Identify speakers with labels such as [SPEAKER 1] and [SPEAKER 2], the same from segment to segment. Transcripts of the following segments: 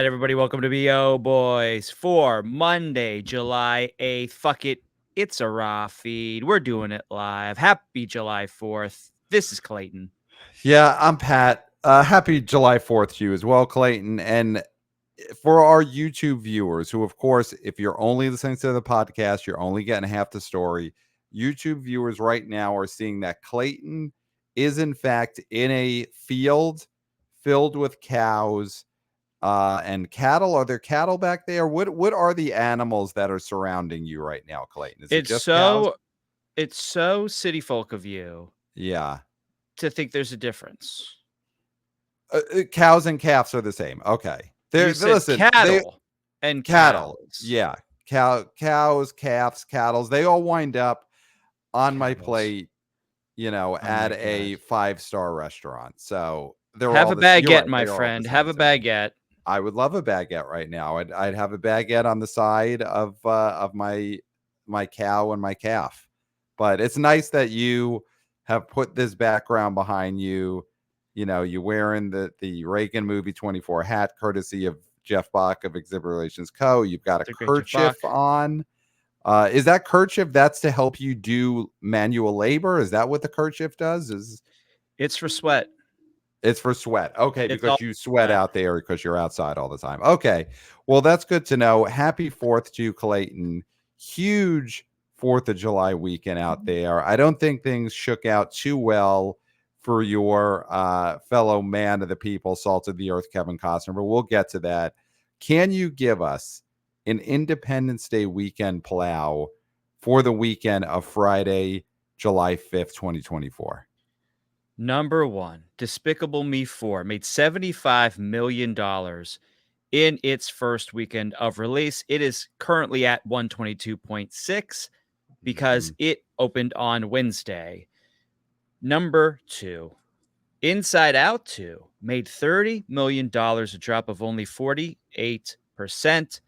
[SPEAKER 1] right, everybody, welcome to BO Boys for Monday, July 8th. Fuck it, it's a raw feed. We're doing it live. Happy July 4th. This is Clayton.
[SPEAKER 2] Yeah, I'm Pat. Happy July 4th to you as well, Clayton. And for our YouTube viewers, who, of course, if you're only listening to the podcast, you're only getting half the story. YouTube viewers right now are seeing that Clayton is, in fact, in a field filled with cows and cattle. Are there cattle back there? What are the animals that are surrounding you right now, Clayton? Is it
[SPEAKER 1] It's
[SPEAKER 2] just cows?
[SPEAKER 1] so it's so city folk of you
[SPEAKER 2] Yeah.
[SPEAKER 1] to think there's a difference.
[SPEAKER 2] Cows and calves are the same. Okay.
[SPEAKER 1] You said
[SPEAKER 2] Listen, they
[SPEAKER 1] cattle and
[SPEAKER 2] cattle.
[SPEAKER 1] cows.
[SPEAKER 2] Yeah. Cows, calves, cattles, they all wind up on my
[SPEAKER 1] Cattles.
[SPEAKER 2] plate,
[SPEAKER 1] Oh
[SPEAKER 2] at
[SPEAKER 1] my
[SPEAKER 2] a
[SPEAKER 1] God.
[SPEAKER 2] 5-star restaurant. So they're
[SPEAKER 1] Have
[SPEAKER 2] all
[SPEAKER 1] a
[SPEAKER 2] this. You're
[SPEAKER 1] baguette,
[SPEAKER 2] right.
[SPEAKER 1] my
[SPEAKER 2] They are all
[SPEAKER 1] friend.
[SPEAKER 2] the
[SPEAKER 1] Have a
[SPEAKER 2] same thing.
[SPEAKER 1] baguette.
[SPEAKER 2] I would love a baguette right now. I'd have a baguette on the side of my cow and my calf. But it's nice that you have put this background behind you. You're wearing the Reagan movie 24 hat, courtesy of Jeff Bach of Exhibit Relations Co. You've got a
[SPEAKER 1] The great Jeff
[SPEAKER 2] kerchief
[SPEAKER 1] Bach.
[SPEAKER 2] on. Is that kerchief that's to help you do manual labor? Is that what the kerchief does?
[SPEAKER 1] It's for sweat.
[SPEAKER 2] It's for sweat. Okay,
[SPEAKER 1] It's
[SPEAKER 2] because
[SPEAKER 1] all
[SPEAKER 2] you sweat
[SPEAKER 1] sweat.
[SPEAKER 2] out there because you're outside all the time. Okay. Well, that's good to know. Happy 4th to you, Clayton. Huge 4th of July weekend out there. I don't think things shook out too well for your fellow man of the people, salt of the earth, Kevin Costner, but we'll get to that. Can you give us an Independence Day weekend plow for the weekend of Friday, July 5th, 2024?
[SPEAKER 1] Number one, Despicable Me 4 made $75 million in its first weekend of release. It is currently at 122.6 because it opened on Wednesday. Number two, Inside Out 2 made $30 million, a drop of only 48%,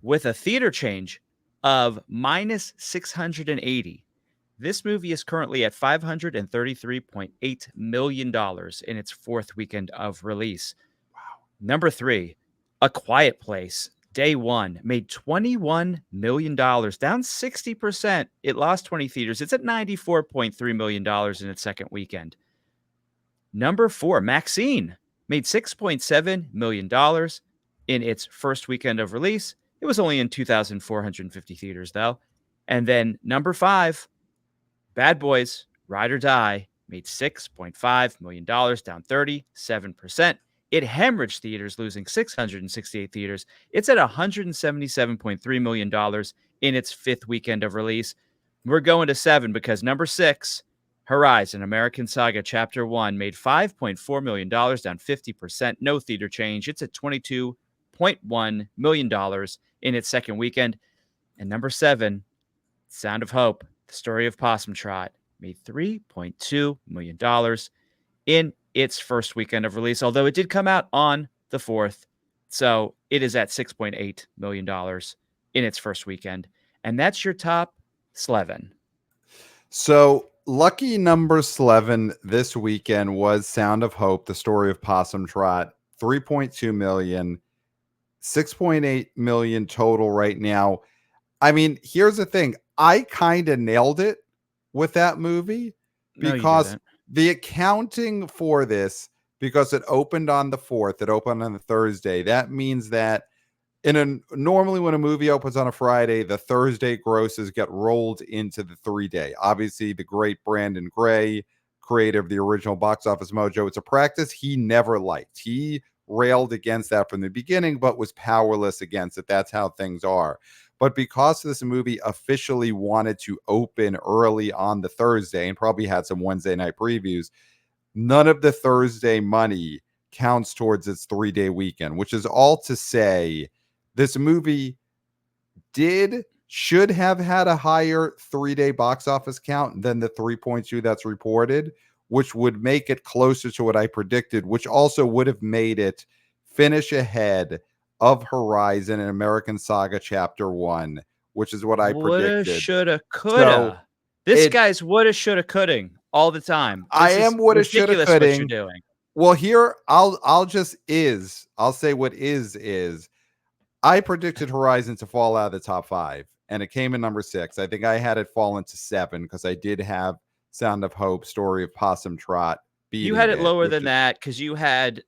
[SPEAKER 1] with a theater change of minus 680. This movie is currently at $533.8 million in its fourth weekend of release.
[SPEAKER 2] Wow.
[SPEAKER 1] Number three, A Quiet Place, day one, made $21 million, down 60%. It lost 20 theaters. It's at $94.3 million in its second weekend. Number four, Maxxxine, made $6.7 million in its first weekend of release. It was only in 2,450 theaters, though. And then number five, Bad Boys, Ride or Die, made $6.5 million, down 37%. It hemorrhaged theaters, losing 668 theaters. It's at $177.3 million in its fifth weekend of release. We're going to seven because number six, Horizon, American Saga Chapter 1, made $5.4 million, down 50%. No theater change. It's at $22.1 million in its second weekend. And number seven, Sound of Hope, The Story of Possum Trot, made $3.2 million in its first weekend of release, although it did come out on the 4th. So it is at $6.8 million in its first weekend. And that's your top 11.
[SPEAKER 2] So lucky number 11 this weekend was Sound of Hope, The Story of Possum Trot, 3.2 million, 6.8 million total right now. I mean, here's the thing. I kind of nailed it with that movie because the accounting for this, because it opened on the 4th, it opened on the Thursday. That means that normally when a movie opens on a Friday, the Thursday grosses get rolled into the 3-day. Obviously, the great Brandon Gray, creator of the original Box Office Mojo, it's a practice he never liked. He railed against that from the beginning, but was powerless against it. That's how things are. But because this movie officially wanted to open early on the Thursday and probably had some Wednesday night previews, none of the Thursday money counts towards its 3-day weekend, which is all to say this movie should have had a higher 3-day box office count than the 3.2 that's reported, which would make it closer to what I predicted, which also would have made it finish ahead of Horizon and American Saga Chapter 1, which is what I predicted.
[SPEAKER 1] Woulda, shoulda, coulda. This guy's woulda, shoulda, coulda all the time.
[SPEAKER 2] I am woulda, shoulda, coulda.
[SPEAKER 1] What you're doing.
[SPEAKER 2] Well, here I'll say what is I predicted Horizon to fall out of the top 5, and it came in number 6. I think I had it fall into 7 because I did have Sound of Hope, Story of Possum Trot
[SPEAKER 1] You
[SPEAKER 2] beating
[SPEAKER 1] had it
[SPEAKER 2] it,
[SPEAKER 1] lower
[SPEAKER 2] which
[SPEAKER 1] than
[SPEAKER 2] is
[SPEAKER 1] that because you
[SPEAKER 2] I,
[SPEAKER 1] had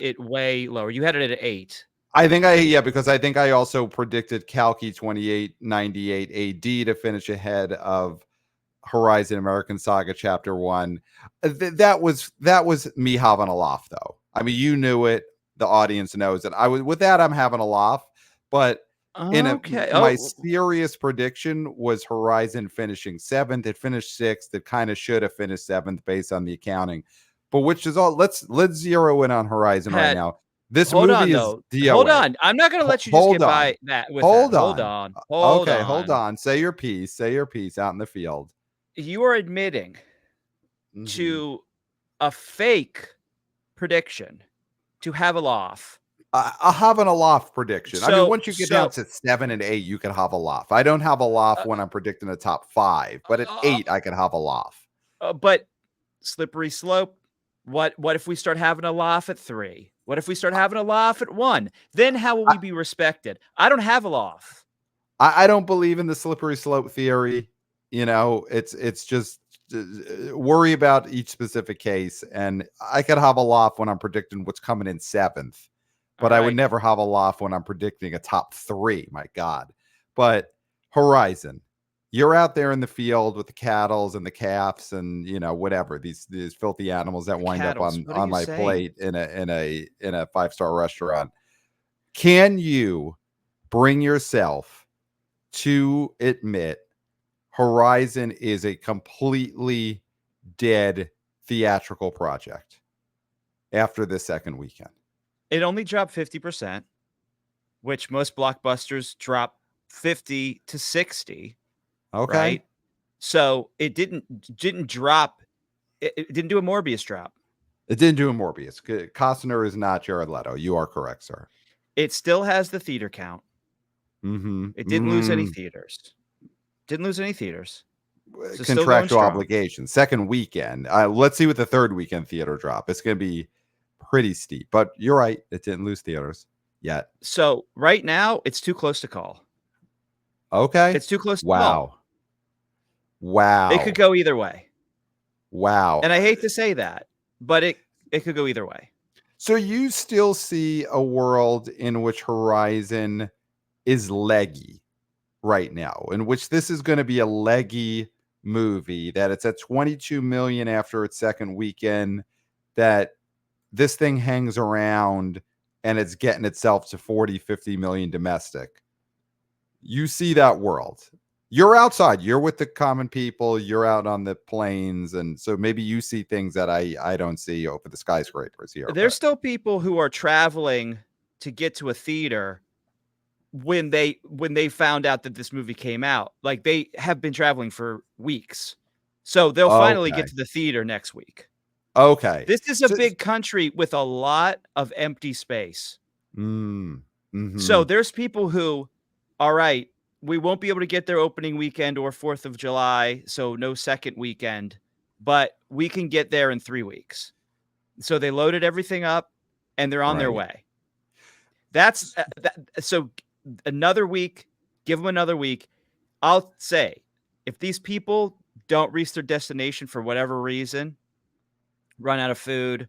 [SPEAKER 1] it way lower. You had it at 8.
[SPEAKER 2] because I think I also predicted Kalki 2898 AD to finish ahead of Horizon American Saga Chapter 1. That was me having a laugh though. I mean, you knew it, the audience knows it. I was with that I'm having a laugh, but
[SPEAKER 1] Okay.
[SPEAKER 2] my
[SPEAKER 1] Oh,
[SPEAKER 2] serious prediction was Horizon finishing 7th. It finished 6th. It kind of should have finished 7th based on the accounting. But which is all let's zero in on Horizon right
[SPEAKER 1] Pat,
[SPEAKER 2] now. This
[SPEAKER 1] hold on
[SPEAKER 2] movie is
[SPEAKER 1] though. Hold
[SPEAKER 2] DOA.
[SPEAKER 1] on. I'm not going to let you just
[SPEAKER 2] Hold
[SPEAKER 1] get
[SPEAKER 2] on.
[SPEAKER 1] by that with that.
[SPEAKER 2] Hold
[SPEAKER 1] Hold
[SPEAKER 2] on.
[SPEAKER 1] on. Hold
[SPEAKER 2] Okay, hold
[SPEAKER 1] on.
[SPEAKER 2] on. Say your piece. Say your piece out in the field.
[SPEAKER 1] You are admitting
[SPEAKER 2] Mhm.
[SPEAKER 1] to a fake prediction to have a laugh.
[SPEAKER 2] I'll have an aloft prediction. I mean,
[SPEAKER 1] So
[SPEAKER 2] once you get down
[SPEAKER 1] so
[SPEAKER 2] to 7 and 8, you can have a laugh. I don't have a laugh
[SPEAKER 1] uh,
[SPEAKER 2] when I'm predicting a top 5, but at
[SPEAKER 1] uh,
[SPEAKER 2] 8, I can have a laugh.
[SPEAKER 1] but slippery slope. What if we start having a laugh at 3? What if we start having a laugh at 1? Then how will
[SPEAKER 2] I,
[SPEAKER 1] we be respected? I don't have a laugh.
[SPEAKER 2] I don't believe in the slippery slope theory. It's just worry about each specific case. And I could have a laugh when I'm predicting what's coming in 7th,
[SPEAKER 1] All
[SPEAKER 2] but I would
[SPEAKER 1] right.
[SPEAKER 2] never have a laugh when I'm predicting a top 3. My God. But Horizon, you're out there in the field with the cattles and the calves and whatever these filthy animals that
[SPEAKER 1] The
[SPEAKER 2] wind up
[SPEAKER 1] cattles.
[SPEAKER 2] on
[SPEAKER 1] What are
[SPEAKER 2] on
[SPEAKER 1] you
[SPEAKER 2] my
[SPEAKER 1] saying?
[SPEAKER 2] plate in a 5-star restaurant. Can you bring yourself to admit Horizon is a completely dead theatrical project after the second weekend?
[SPEAKER 1] It only dropped 50%, which most blockbusters drop 50 to 60,
[SPEAKER 2] Okay.
[SPEAKER 1] right? So it didn't drop. It didn't do a Morbius drop.
[SPEAKER 2] It didn't do a Morbius. Costner is not Jared Leto. You are correct, sir.
[SPEAKER 1] It still has the theater count.
[SPEAKER 2] Mm-hmm.
[SPEAKER 1] It didn't lose any theaters. Didn't lose any theaters. So still going
[SPEAKER 2] Contractual
[SPEAKER 1] strong.
[SPEAKER 2] obligation. Second weekend. Let's see what the third weekend theater drop. It's going to be pretty steep. But you're right. It didn't lose theaters yet.
[SPEAKER 1] So right now, it's too close to call.
[SPEAKER 2] Okay.
[SPEAKER 1] It's too close to call.
[SPEAKER 2] Wow.
[SPEAKER 1] It could
[SPEAKER 2] Wow.
[SPEAKER 1] go either way.
[SPEAKER 2] Wow.
[SPEAKER 1] And I hate to say that, but it could go either way.
[SPEAKER 2] So you still see a world in which Horizon is leggy right now, in which this is going to be a leggy movie, that it's at 22 million after its second weekend, that this thing hangs around and it's getting itself to 40-50 million domestic. You see that world. You're outside, you're with the common people, you're out on the plains, and so maybe you see things that I don't see over the skyscrapers here.
[SPEAKER 1] There's
[SPEAKER 2] But
[SPEAKER 1] still people who are traveling to get to a theater when they found out that this movie came out. Like they have been traveling for weeks. So they'll finally get
[SPEAKER 2] okay.
[SPEAKER 1] to the theater next week.
[SPEAKER 2] Okay.
[SPEAKER 1] This is a
[SPEAKER 2] So,
[SPEAKER 1] big country with a lot of empty space. So
[SPEAKER 2] mhm.
[SPEAKER 1] there's people who, all right, we won't be able to get their opening weekend or 4th of July, so no second weekend, but we can get there in 3 weeks. So they loaded everything up and they're on their
[SPEAKER 2] Right.
[SPEAKER 1] way. That's so another week, give them another week. I'll say if these people don't reach their destination for whatever reason, run out of food,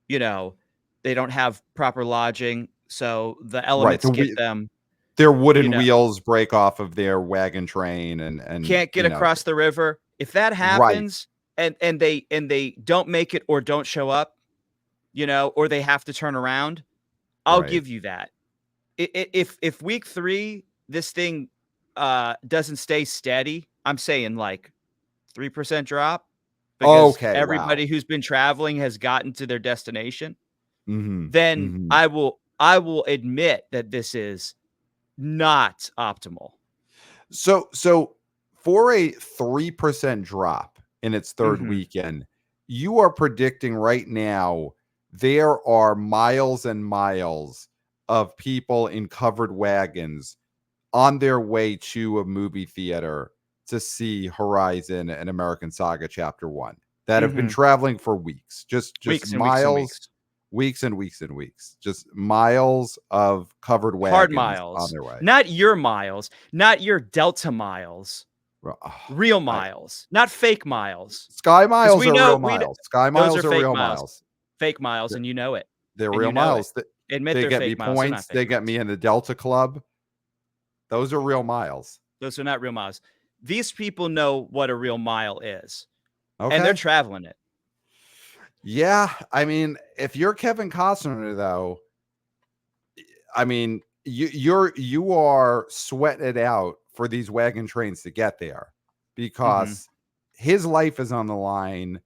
[SPEAKER 1] you know, they don't have proper lodging, so the
[SPEAKER 2] Right.
[SPEAKER 1] elements get them,
[SPEAKER 2] Their
[SPEAKER 1] you
[SPEAKER 2] wooden
[SPEAKER 1] know,
[SPEAKER 2] wheels break off of their wagon train and
[SPEAKER 1] can't get across the river. If that
[SPEAKER 2] right,
[SPEAKER 1] happens and they don't make it or don't show up, or they have to turn around, I'll
[SPEAKER 2] right.
[SPEAKER 1] give you that. If week 3 this thing doesn't stay steady, I'm saying like 3% drop because
[SPEAKER 2] Okay, wow.
[SPEAKER 1] everybody who's been traveling has gotten to their destination,
[SPEAKER 2] Mhm.
[SPEAKER 1] then
[SPEAKER 2] Mhm.
[SPEAKER 1] I will admit that this is not optimal.
[SPEAKER 2] So for a 3% drop in its third
[SPEAKER 1] Mhm.
[SPEAKER 2] weekend, you are predicting right now there are miles and miles of people in covered wagons on their way to a movie theater to see Horizon and American Saga Chapter 1. that have been traveling for weeks, just
[SPEAKER 1] Weeks and weeks and
[SPEAKER 2] miles,
[SPEAKER 1] weeks.
[SPEAKER 2] weeks and weeks and weeks, just miles of covered
[SPEAKER 1] Hard
[SPEAKER 2] wagons on
[SPEAKER 1] miles.
[SPEAKER 2] their way.
[SPEAKER 1] Not your miles, not your Delta miles. Real
[SPEAKER 2] I,
[SPEAKER 1] miles, not fake miles.
[SPEAKER 2] Sky
[SPEAKER 1] Because
[SPEAKER 2] miles are real miles. Sky
[SPEAKER 1] those are
[SPEAKER 2] miles are
[SPEAKER 1] fake
[SPEAKER 2] real
[SPEAKER 1] miles.
[SPEAKER 2] miles.
[SPEAKER 1] Fake miles, and you know it.
[SPEAKER 2] They're
[SPEAKER 1] And
[SPEAKER 2] real
[SPEAKER 1] you know it.
[SPEAKER 2] miles.
[SPEAKER 1] Admit
[SPEAKER 2] They
[SPEAKER 1] they're
[SPEAKER 2] get me
[SPEAKER 1] fake miles. They're not
[SPEAKER 2] points.
[SPEAKER 1] fake
[SPEAKER 2] They get
[SPEAKER 1] miles.
[SPEAKER 2] me in the Delta Club. Those are real miles.
[SPEAKER 1] Those are not real miles. These people know what a real mile is, and they're
[SPEAKER 2] Okay.
[SPEAKER 1] traveling it.
[SPEAKER 2] Yeah. I mean, if you're Kevin Costner, though, I mean, you are sweating it out for these wagon trains to get there because his life is on the line.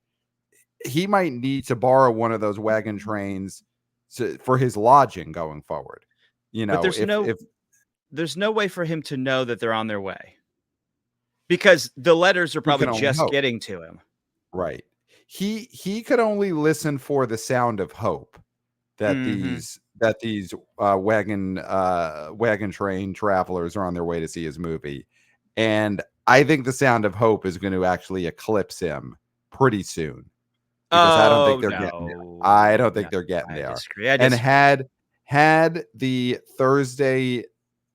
[SPEAKER 2] He might need to borrow one of those wagon trains for his lodging going forward. You
[SPEAKER 1] But
[SPEAKER 2] know, if
[SPEAKER 1] there's no way for him to know that they're on their way because the letters are
[SPEAKER 2] we
[SPEAKER 1] probably
[SPEAKER 2] can only
[SPEAKER 1] just
[SPEAKER 2] hope,
[SPEAKER 1] getting to him.
[SPEAKER 2] right? He could only listen for the sound of hope that
[SPEAKER 1] Mm-hmm.
[SPEAKER 2] these wagon train travelers are on their way to see his movie, and I think the sound of hope is going to actually eclipse him pretty soon because I don't think
[SPEAKER 1] Oh
[SPEAKER 2] they're getting there. I
[SPEAKER 1] no,
[SPEAKER 2] don't
[SPEAKER 1] no,
[SPEAKER 2] think they're getting
[SPEAKER 1] I
[SPEAKER 2] there.
[SPEAKER 1] disagree. I
[SPEAKER 2] And
[SPEAKER 1] disagree.
[SPEAKER 2] had the Thursday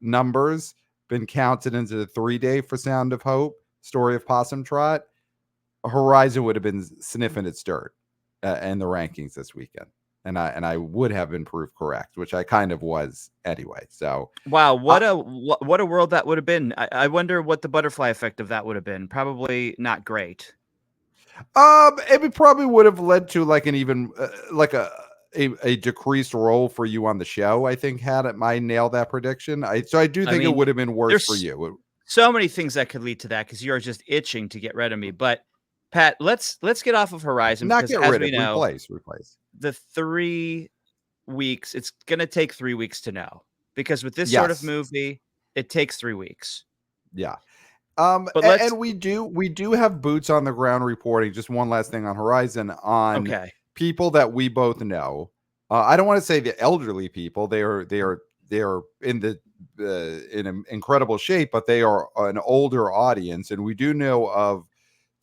[SPEAKER 2] numbers been counted into the 3-day for Sound of Hope, Story of Possum Trot, Horizon would have been sniffing its dirt in the rankings this weekend, and I would have been proved correct, which I kind of was anyway. So
[SPEAKER 1] Wow,
[SPEAKER 2] I,
[SPEAKER 1] what a world that would have been. I wonder what the butterfly effect of that would have been. Probably not great.
[SPEAKER 2] it probably would have led to like an even like a decreased role for you on the show. I think had it I nailed that prediction. I do
[SPEAKER 1] I
[SPEAKER 2] think it
[SPEAKER 1] mean,
[SPEAKER 2] would have been worse for
[SPEAKER 1] there's
[SPEAKER 2] you.
[SPEAKER 1] so many things that could lead to that because you're just itching to get rid of me. But Pat, let's get off of Horizon
[SPEAKER 2] Not
[SPEAKER 1] because
[SPEAKER 2] get
[SPEAKER 1] as
[SPEAKER 2] rid
[SPEAKER 1] we
[SPEAKER 2] of,
[SPEAKER 1] know,
[SPEAKER 2] replace.
[SPEAKER 1] the 3 weeks, it's gonna take 3 weeks to know. Because with this sort of
[SPEAKER 2] Yes,
[SPEAKER 1] movie, it takes 3 weeks.
[SPEAKER 2] yeah.
[SPEAKER 1] But let's
[SPEAKER 2] And we do have boots on the ground reporting. Just one last thing on Horizon on
[SPEAKER 1] okay.
[SPEAKER 2] people that we both know. I don't want to say the elderly people. They are in the in an incredible shape, but they are an older audience, and we do know of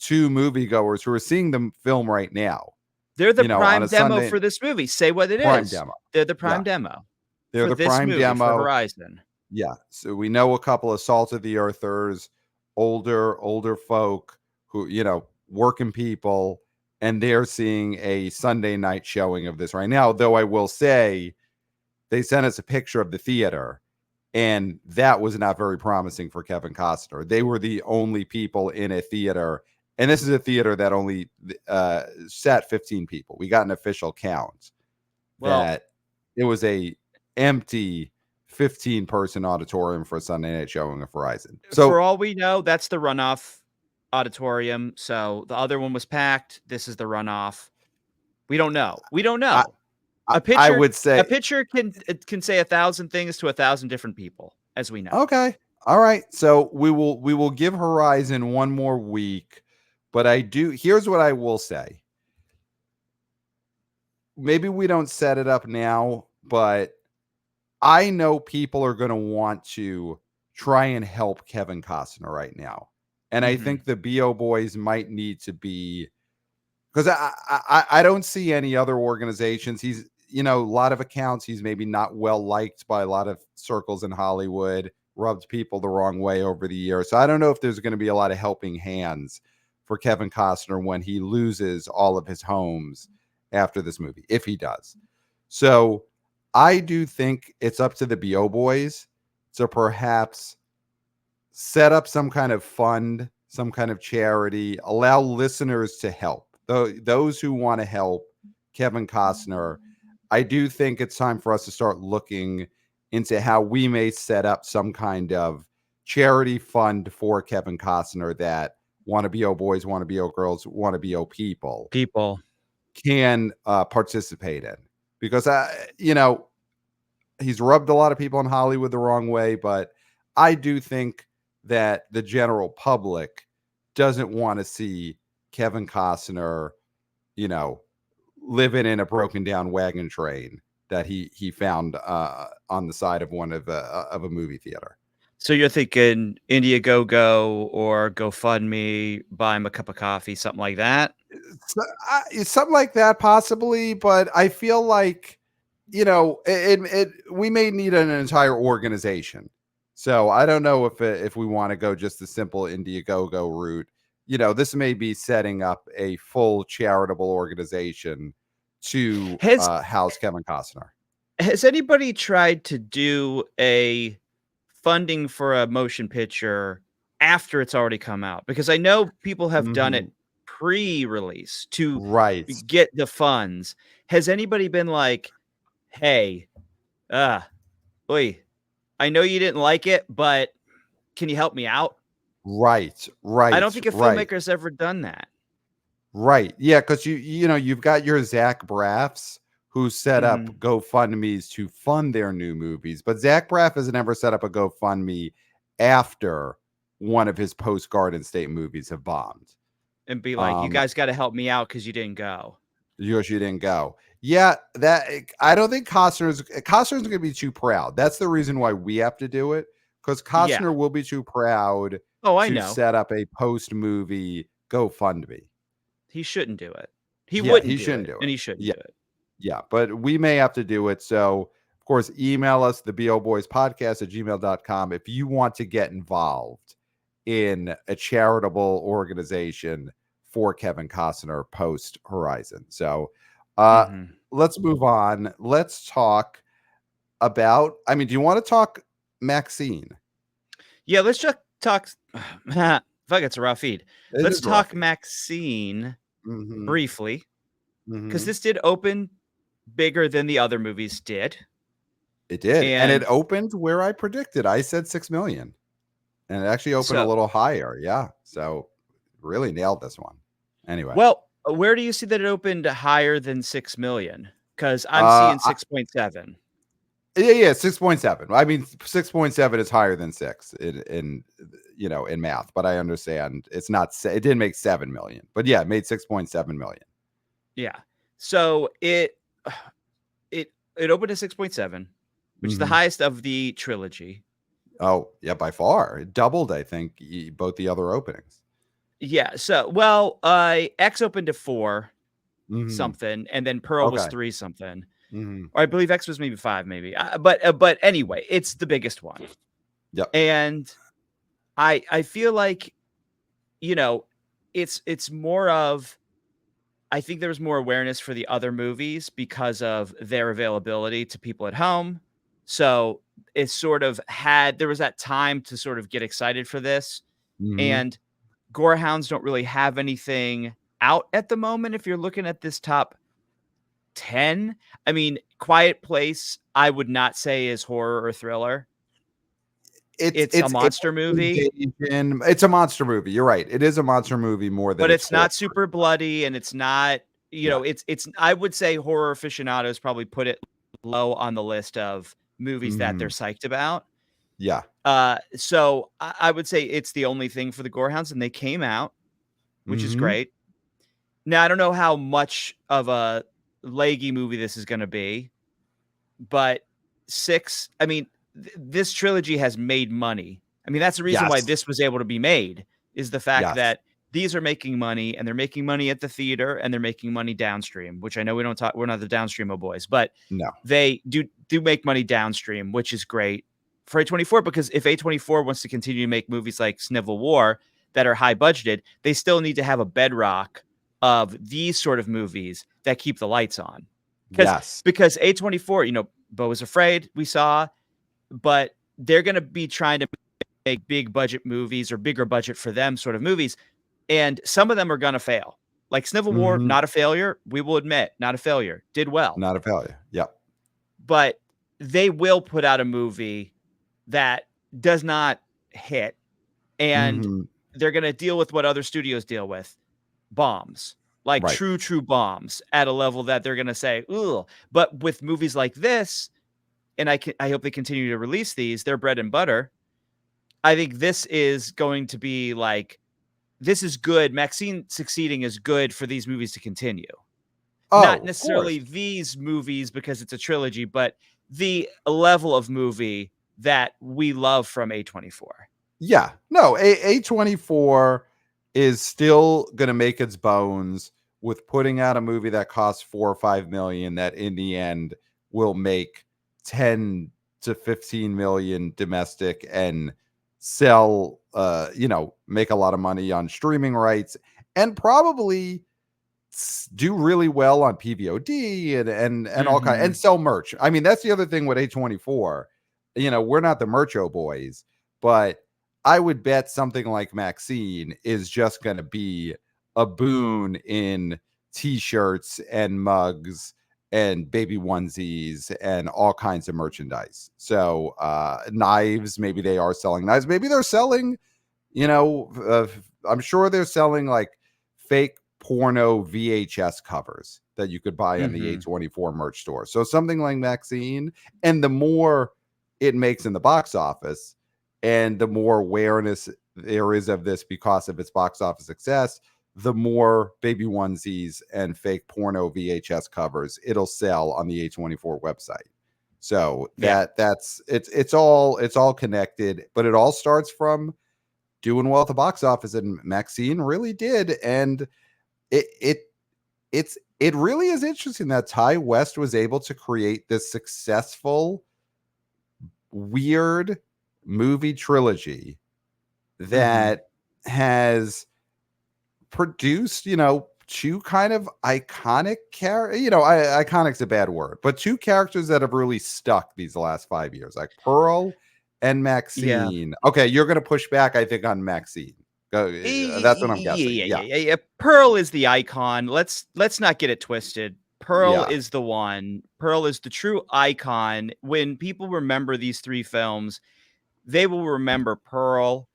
[SPEAKER 2] 2 moviegoers who are seeing the film right now.
[SPEAKER 1] They're the
[SPEAKER 2] You know, on
[SPEAKER 1] prime
[SPEAKER 2] a
[SPEAKER 1] demo
[SPEAKER 2] Sunday
[SPEAKER 1] for this movie. Say what it
[SPEAKER 2] prime
[SPEAKER 1] is.
[SPEAKER 2] demo.
[SPEAKER 1] They're the
[SPEAKER 2] Yeah,
[SPEAKER 1] prime demo
[SPEAKER 2] they're
[SPEAKER 1] for
[SPEAKER 2] the
[SPEAKER 1] this
[SPEAKER 2] prime
[SPEAKER 1] movie, for
[SPEAKER 2] demo.
[SPEAKER 1] Horizon.
[SPEAKER 2] Yeah. So we know a couple of salt of the earthers, older folk who, working people, and they're seeing a Sunday night showing of this right now. Though I will say they sent us a picture of the theater, and that was not very promising for Kevin Costner. They were the only people in a theater, and this is a theater that only sat 15 people. We got an official count
[SPEAKER 1] Well,
[SPEAKER 2] that it was a empty 15-person auditorium for a Sunday night showing of Horizon.
[SPEAKER 1] for
[SPEAKER 2] So
[SPEAKER 1] all we know, that's the runoff auditorium. So the other one was packed. This is the runoff. We don't know. We don't
[SPEAKER 2] I,
[SPEAKER 1] know.
[SPEAKER 2] I,
[SPEAKER 1] A
[SPEAKER 2] I
[SPEAKER 1] picture
[SPEAKER 2] would
[SPEAKER 1] a
[SPEAKER 2] say,
[SPEAKER 1] picture can say 1,000 things to 1,000 different people, as we know.
[SPEAKER 2] okay, all right. So we will give Horizon one more week, but here's what I will say. Maybe we don't set it up now, but I know people are going to want to try and help Kevin Costner right now. And I
[SPEAKER 1] Mhm.
[SPEAKER 2] think the BO boys might need to be, because I don't see any other organizations. He's, a lot of accounts. He's maybe not well liked by a lot of circles in Hollywood, rubbed people the wrong way over the years. So I don't know if there's going to be a lot of helping hands for Kevin Costner when he loses all of his homes after this movie, if he does. So I do think it's up to the BO boys to perhaps set up some kind of fund, some kind of charity, allow listeners to help. Those who want to help Kevin Costner, I do think it's time for us to start looking into how we may set up some kind of charity fund for Kevin Costner that want to BO boys, want to BO girls, want to BO people
[SPEAKER 1] People.
[SPEAKER 2] can participate in. Because he's rubbed a lot of people in Hollywood the wrong way, but I do think that the general public doesn't want to see Kevin Costner, you know, living in a broken down wagon train that he found on the side of one of a movie theater.
[SPEAKER 1] So you're thinking Indiegogo or GoFundMe, buy him a cup of coffee, something like that?
[SPEAKER 2] So, something like that possibly, but I feel like we may need an entire organization. So I don't know if we want to go just the simple Indiegogo route. This may be setting up a full charitable organization to
[SPEAKER 1] Has
[SPEAKER 2] house Kevin Costner.
[SPEAKER 1] has anybody tried to do a funding for a motion picture after it's already come out? Because I know people have done it
[SPEAKER 2] Mhm.
[SPEAKER 1] pre-release to
[SPEAKER 2] Right,
[SPEAKER 1] get the funds. Has anybody been like, "Hey, uh, oi, I know you didn't like it, but can you help me out?"
[SPEAKER 2] right,
[SPEAKER 1] I don't
[SPEAKER 2] right,
[SPEAKER 1] think a
[SPEAKER 2] right.
[SPEAKER 1] filmmaker's ever done that.
[SPEAKER 2] Right. Yeah, because you've got your Zach Braffs who set up
[SPEAKER 1] Mhm.
[SPEAKER 2] GoFundMe's to fund their new movies, but Zach Braff has never set up a GoFundMe after one of his post Garden State movies have bombed.
[SPEAKER 1] And be like, "You
[SPEAKER 2] Um,
[SPEAKER 1] guys gotta help me out because you didn't go."
[SPEAKER 2] you didn't go. Yeah, I don't think Costner's gonna be too proud. That's the reason why we have to do it, because
[SPEAKER 1] Yeah.
[SPEAKER 2] Costner will be too proud
[SPEAKER 1] Oh, I
[SPEAKER 2] to
[SPEAKER 1] know.
[SPEAKER 2] set up a post movie GoFundMe.
[SPEAKER 1] He shouldn't do it. He
[SPEAKER 2] Yeah,
[SPEAKER 1] wouldn't
[SPEAKER 2] he
[SPEAKER 1] do
[SPEAKER 2] shouldn't
[SPEAKER 1] it,
[SPEAKER 2] do
[SPEAKER 1] and
[SPEAKER 2] it.
[SPEAKER 1] he shouldn't
[SPEAKER 2] Yeah.
[SPEAKER 1] do it.
[SPEAKER 2] Yeah, but we may have to do it. So, of course, email us, theboboyspodcast at gmail.com, if you want to get involved in a charitable organization for Kevin Costner post Horizon. So, uh,
[SPEAKER 1] Mhm.
[SPEAKER 2] let's move on. Let's talk about, do you want to talk Maxxine?
[SPEAKER 1] Yeah, let's just talk fuck, it's a rough feed.
[SPEAKER 2] It
[SPEAKER 1] Let's
[SPEAKER 2] is
[SPEAKER 1] talk
[SPEAKER 2] roughy.
[SPEAKER 1] Maxine
[SPEAKER 2] Mm-hmm.
[SPEAKER 1] briefly, because
[SPEAKER 2] Mm-hmm.
[SPEAKER 1] this did open bigger than the other movies did,
[SPEAKER 2] It did. And it
[SPEAKER 1] and
[SPEAKER 2] opened where I predicted. I said 6 million. And it actually opened a
[SPEAKER 1] so
[SPEAKER 2] little higher. Yeah. So really nailed this one. Anyway.
[SPEAKER 1] well, where do you see that it opened higher than 6,000,000? Because 'Cause I'm
[SPEAKER 2] Uh
[SPEAKER 1] seeing
[SPEAKER 2] I,
[SPEAKER 1] 6.7.
[SPEAKER 2] yeah, 6.7. 6.7 is higher than 6 in math, but I understand it didn't make 7 million. But yeah, it made 6.7 million.
[SPEAKER 1] Yeah. So it opened at 6.7, which is the
[SPEAKER 2] Mhm.
[SPEAKER 1] highest of the trilogy.
[SPEAKER 2] Oh, yeah, by far. It doubled, I think, both the other openings.
[SPEAKER 1] Yeah, so well, X opened to 4
[SPEAKER 2] Mhm.
[SPEAKER 1] something, and then Pearl was
[SPEAKER 2] Okay.
[SPEAKER 1] 3 something.
[SPEAKER 2] Mhm.
[SPEAKER 1] Or I believe X was maybe 5 maybe. But anyway, it's the biggest one.
[SPEAKER 2] Yep.
[SPEAKER 1] And I feel like, you know, it's more of I think there was more awareness for the other movies because of their availability to people at home. So, it sort of there was that time to sort of get excited for this,
[SPEAKER 2] Mhm.
[SPEAKER 1] and Gorehounds don't really have anything out at the moment if you're looking at this top 10. I mean, Quiet Place, I would not say is horror or thriller.
[SPEAKER 2] It's
[SPEAKER 1] It's a
[SPEAKER 2] it's
[SPEAKER 1] monster movie,
[SPEAKER 2] it's a monster movie. You're right. It is a monster movie more than
[SPEAKER 1] but
[SPEAKER 2] it's
[SPEAKER 1] it's
[SPEAKER 2] horror.
[SPEAKER 1] not super bloody, and it's not,
[SPEAKER 2] Yeah.
[SPEAKER 1] it's I would say horror aficionados probably put it low on the list of movies that they're
[SPEAKER 2] Mhm.
[SPEAKER 1] psyched about.
[SPEAKER 2] Yeah.
[SPEAKER 1] So I would say it's the only thing for the Gorehounds, and they came out, which is
[SPEAKER 2] Mhm.
[SPEAKER 1] great. Now, I don't know how much of a leggy movie this is gonna be, but 6 I mean, this trilogy has made money. I mean, that's the reason why
[SPEAKER 2] Yes.
[SPEAKER 1] this was able to be made, is the fact
[SPEAKER 2] Yes.
[SPEAKER 1] that these are making money, and they're making money at the theater, and they're making money downstream, which I know we're not the downstream boys, but
[SPEAKER 2] No.
[SPEAKER 1] they do make money downstream, which is great for A24, because if A24 wants to continue to make movies like Civil War that are high budgeted, they still need to have a bedrock of these sort of movies that keep the lights on. Because
[SPEAKER 2] Yes.
[SPEAKER 1] because A24, Beau Was Afraid, we saw, but they're gonna be trying to make big budget movies or bigger budget for them sort of movies, and some of them are gonna fail. Like Civil War,
[SPEAKER 2] Mhm.
[SPEAKER 1] not a failure, we will admit, not a failure, did well,
[SPEAKER 2] Not a failure. Yep.
[SPEAKER 1] but they will put out a movie that does not hit, and
[SPEAKER 2] Mhm.
[SPEAKER 1] they're gonna deal with what other studios deal with, bombs, like
[SPEAKER 2] Right.
[SPEAKER 1] true bombs at a level that they're gonna say, "Ooh," but with movies like this, and I hope they continue to release these, they're bread and butter. I think this is going to be like, this is good. Maxine succeeding is good for these movies to continue. Not
[SPEAKER 2] Oh, of course.
[SPEAKER 1] necessarily these movies because it's a trilogy, but the level of movie that we love from A24.
[SPEAKER 2] Yeah, no, A24 is still gonna make its bones with putting out a movie that costs 4 or 5 million that in the end will make 10 to 15 million domestic and sell, make a lot of money on streaming rights and probably do really well on PVOD and all kind and
[SPEAKER 1] Mhm.
[SPEAKER 2] sell merch. I mean, that's the other thing with A24. We're not the mercho boys, but I would bet something like Maxxxine is just going to be a boon in t-shirts and mugs and baby onesies and all kinds of merchandise. So, knives, maybe they are selling knives. Maybe they're selling, you know, uh, I'm sure they're selling like fake porno VHS covers that you could buy on the
[SPEAKER 1] Mhm.
[SPEAKER 2] A24 merch store. So something like Maxxxine, and the more it makes in the box office, and the more awareness there is of this because of its box office success, the more baby onesies and fake porno VHS covers it'll sell on the A24 website. So
[SPEAKER 1] Yeah.
[SPEAKER 2] it's all connected, but it all starts from doing well at the box office, and Maxine really did. And it it it really is interesting that Ty West was able to create this successful, weird movie trilogy
[SPEAKER 1] Mhm.
[SPEAKER 2] that has produced, two kind of iconic iconic's a bad word, but two characters that have really stuck these last 5 years, like Pearl and
[SPEAKER 1] Yeah.
[SPEAKER 2] Maxine. Okay, you're gonna push back, I think, on Maxine. That's what I'm guessing. Yeah,
[SPEAKER 1] Yeah. Pearl is the icon. Let's not get it twisted. Pearl
[SPEAKER 2] yeah.
[SPEAKER 1] is the one. Pearl is the true icon. When people remember these 3 films, they will remember Pearl,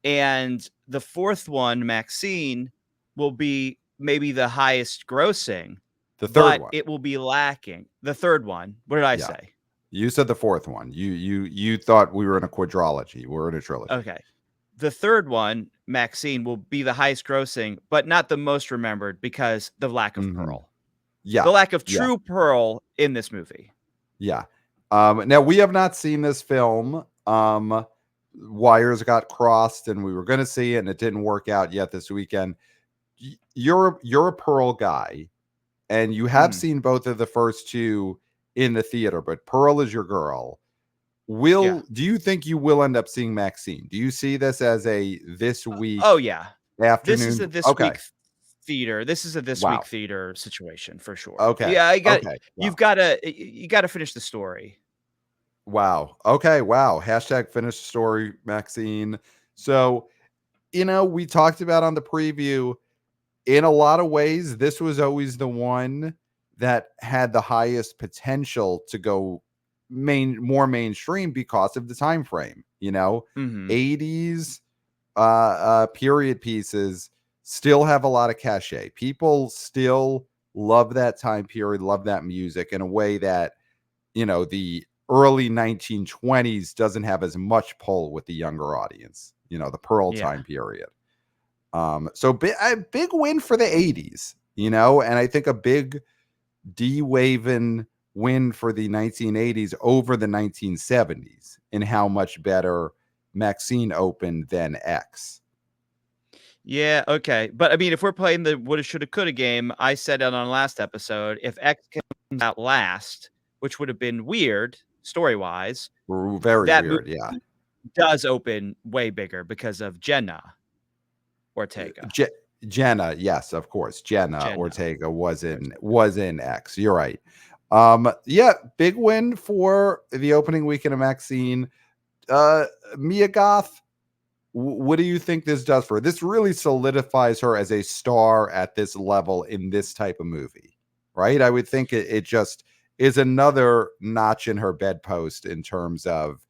[SPEAKER 1] and the 4th one, Maxine, will be maybe the highest grossing,
[SPEAKER 2] The third
[SPEAKER 1] but
[SPEAKER 2] one.
[SPEAKER 1] it will be lacking. The 3rd one, what did I
[SPEAKER 2] Yeah.
[SPEAKER 1] say?
[SPEAKER 2] You said the fourth one. You thought we were in a quadrilogy. We're in a trilogy.
[SPEAKER 1] Okay. The 3rd one, Maxine, will be the highest grossing, but not the most remembered because the lack of
[SPEAKER 2] Mhm.
[SPEAKER 1] Pearl. The
[SPEAKER 2] Yeah.
[SPEAKER 1] lack of
[SPEAKER 2] Yeah.
[SPEAKER 1] true Pearl in this movie.
[SPEAKER 2] Yeah. Now we have not seen this film. Wires got crossed, and we were going to see it, and it didn't work out yet this weekend. You're a Pearl guy, and you have
[SPEAKER 1] Mhm.
[SPEAKER 2] seen both of the first two in the theater, but Pearl is your girl.
[SPEAKER 1] Yeah.
[SPEAKER 2] Do you think you will end up seeing Maxine? Do you see this as a this
[SPEAKER 1] Oh,
[SPEAKER 2] week
[SPEAKER 1] yeah. This is a
[SPEAKER 2] afternoon?
[SPEAKER 1] this
[SPEAKER 2] Okay.
[SPEAKER 1] week theater. This is a this week
[SPEAKER 2] Wow.
[SPEAKER 1] theater situation for sure.
[SPEAKER 2] Okay.
[SPEAKER 1] Yeah, I got
[SPEAKER 2] Okay.
[SPEAKER 1] you've
[SPEAKER 2] Wow.
[SPEAKER 1] gotta you gotta finish the story.
[SPEAKER 2] Wow. Okay. Wow. Hashtag finish the story, Maxine. So, we talked about on the preview, in a lot of ways, this was always the one that had the highest potential to go more mainstream because of the time frame.
[SPEAKER 1] Mhm.
[SPEAKER 2] 80s period pieces still have a lot of cachet. People still love that time period, love that music in a way that the early 1920s doesn't have as much pull with the younger audience, the Pearl
[SPEAKER 1] Yeah.
[SPEAKER 2] time period. So a big win for the 80s, and I think a big D-Waven win for the 1980s over the 1970s in how much better Maxine opened than X.
[SPEAKER 1] Yeah, okay. But, I mean, if we're playing the woulda, shoulda, coulda game, I said it on last episode, if X comes out last, which would have been weird story-wise,
[SPEAKER 2] Very
[SPEAKER 1] that movie
[SPEAKER 2] weird, yeah.
[SPEAKER 1] does open way bigger because of Jenna Ortega.
[SPEAKER 2] Je- Jenna, yes, of course. Jenna
[SPEAKER 1] Jenna
[SPEAKER 2] Ortega was in
[SPEAKER 1] Ortega.
[SPEAKER 2] was in X. You're right. Yeah, big win for the opening weekend of Maxine. Uh, Mia Goth, what do you think this does for her? This really solidifies her as a star at this level in this type of movie, right? I would think it just is another notch in her bedpost in terms of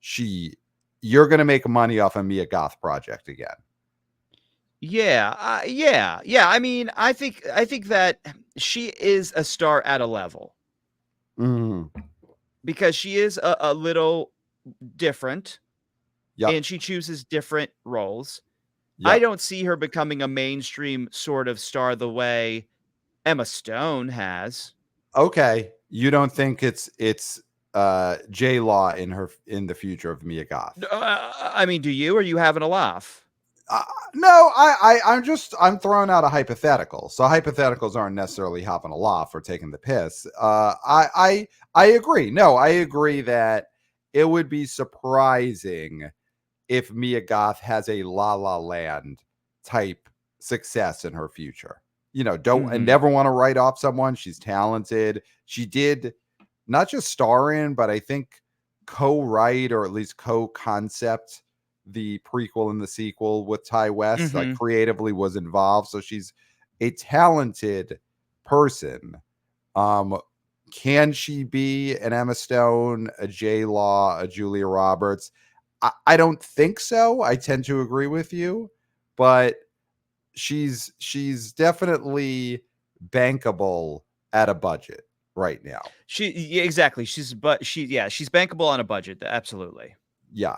[SPEAKER 2] she. You're going to make money off a Mia Goth project again.
[SPEAKER 1] Yeah, yeah. I mean, I think that she is a star at a level
[SPEAKER 2] Mhm.
[SPEAKER 1] because she is a little different
[SPEAKER 2] Yep.
[SPEAKER 1] and she chooses different roles. I
[SPEAKER 2] Yep.
[SPEAKER 1] don't see her becoming a mainstream sort of star the way Emma Stone has.
[SPEAKER 2] Okay. You don't think it's J Law in the future of Mia Goth.
[SPEAKER 1] I mean, do you? Or are you having a laugh?
[SPEAKER 2] No, I'm throwing out a hypothetical. So hypotheticals aren't necessarily having a laugh or taking the piss. I agree. No, I agree that it would be surprising if Mia Goth has a La La Land type success in her future. I never want to write off someone. She's talented. She did not just star in, but I think co-write or at least co-concept the prequel and the sequel with Ty West. Like creatively was involved. So she's a talented person. Can she be an Emma Stone, a J Law, a Julia Roberts? I don't think so. I tend to agree with you, but she's definitely bankable at a budget right now.
[SPEAKER 1] Exactly. She's bankable on a budget. Absolutely.
[SPEAKER 2] Yeah.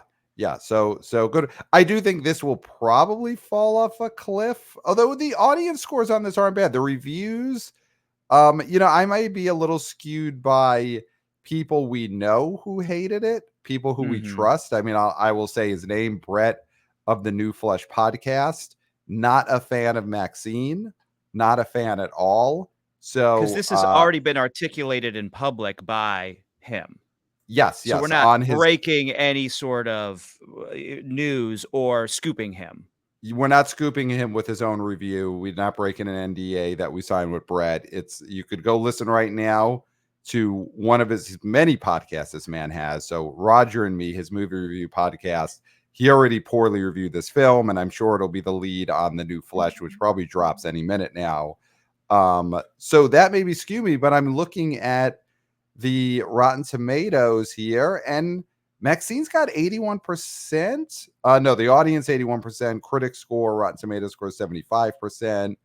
[SPEAKER 2] So good. I do think this will probably fall off a cliff, although the audience scores on this aren't bad. The reviews, I might be a little skewed by people we know who hated it, people who we trust. I mean, I will say his name, Brett of the New Flesh podcast. Not a fan of Maxxxine, not a fan at all. So
[SPEAKER 1] because this has already been articulated in public by him.
[SPEAKER 2] Yes.
[SPEAKER 1] So we're not breaking any sort of news or scooping him.
[SPEAKER 2] We're not scooping him with his own review. We're not breaking an NDA that we signed with Brett. You could go listen right now to one of his many podcasts this man has. So Roger and Me, his movie review podcast, he already poorly reviewed this film, and I'm sure it'll be the lead on The New Flesh, which probably drops any minute now. So that may be skew me, but I'm looking at the Rotten Tomatoes here, and Maxxine's got 81%. No, the audience 81%. Critic score, Rotten Tomatoes score 75%.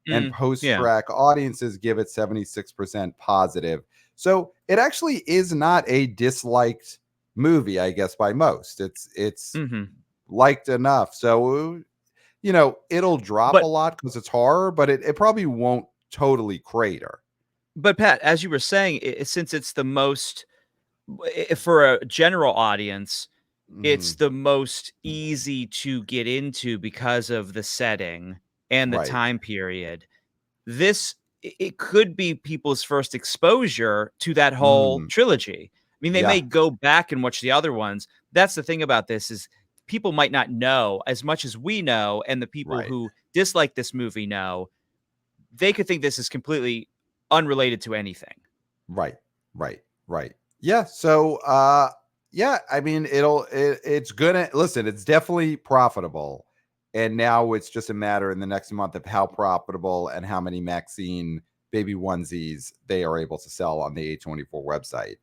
[SPEAKER 2] And post-track audiences give it 76% positive. So it actually is not a disliked movie, I guess, by most. It's liked enough. So, it'll drop a lot because it's horror, but it probably won't totally crater.
[SPEAKER 1] But Pat, as you were saying, since it's the most, for a general audience, it's the most easy to get into because of the setting and the time period. It could be people's first exposure to that whole trilogy. I mean, they may go back and watch the other ones. That's the thing about this is people might not know as much as we know, and the people who dislike this movie know. They could think this is completely unrelated to anything.
[SPEAKER 2] Right. Yeah. So, I mean, it's gonna listen. It's definitely profitable, and now it's just a matter in the next month of how profitable and how many Maxxxine baby onesies they are able to sell on the A24 website.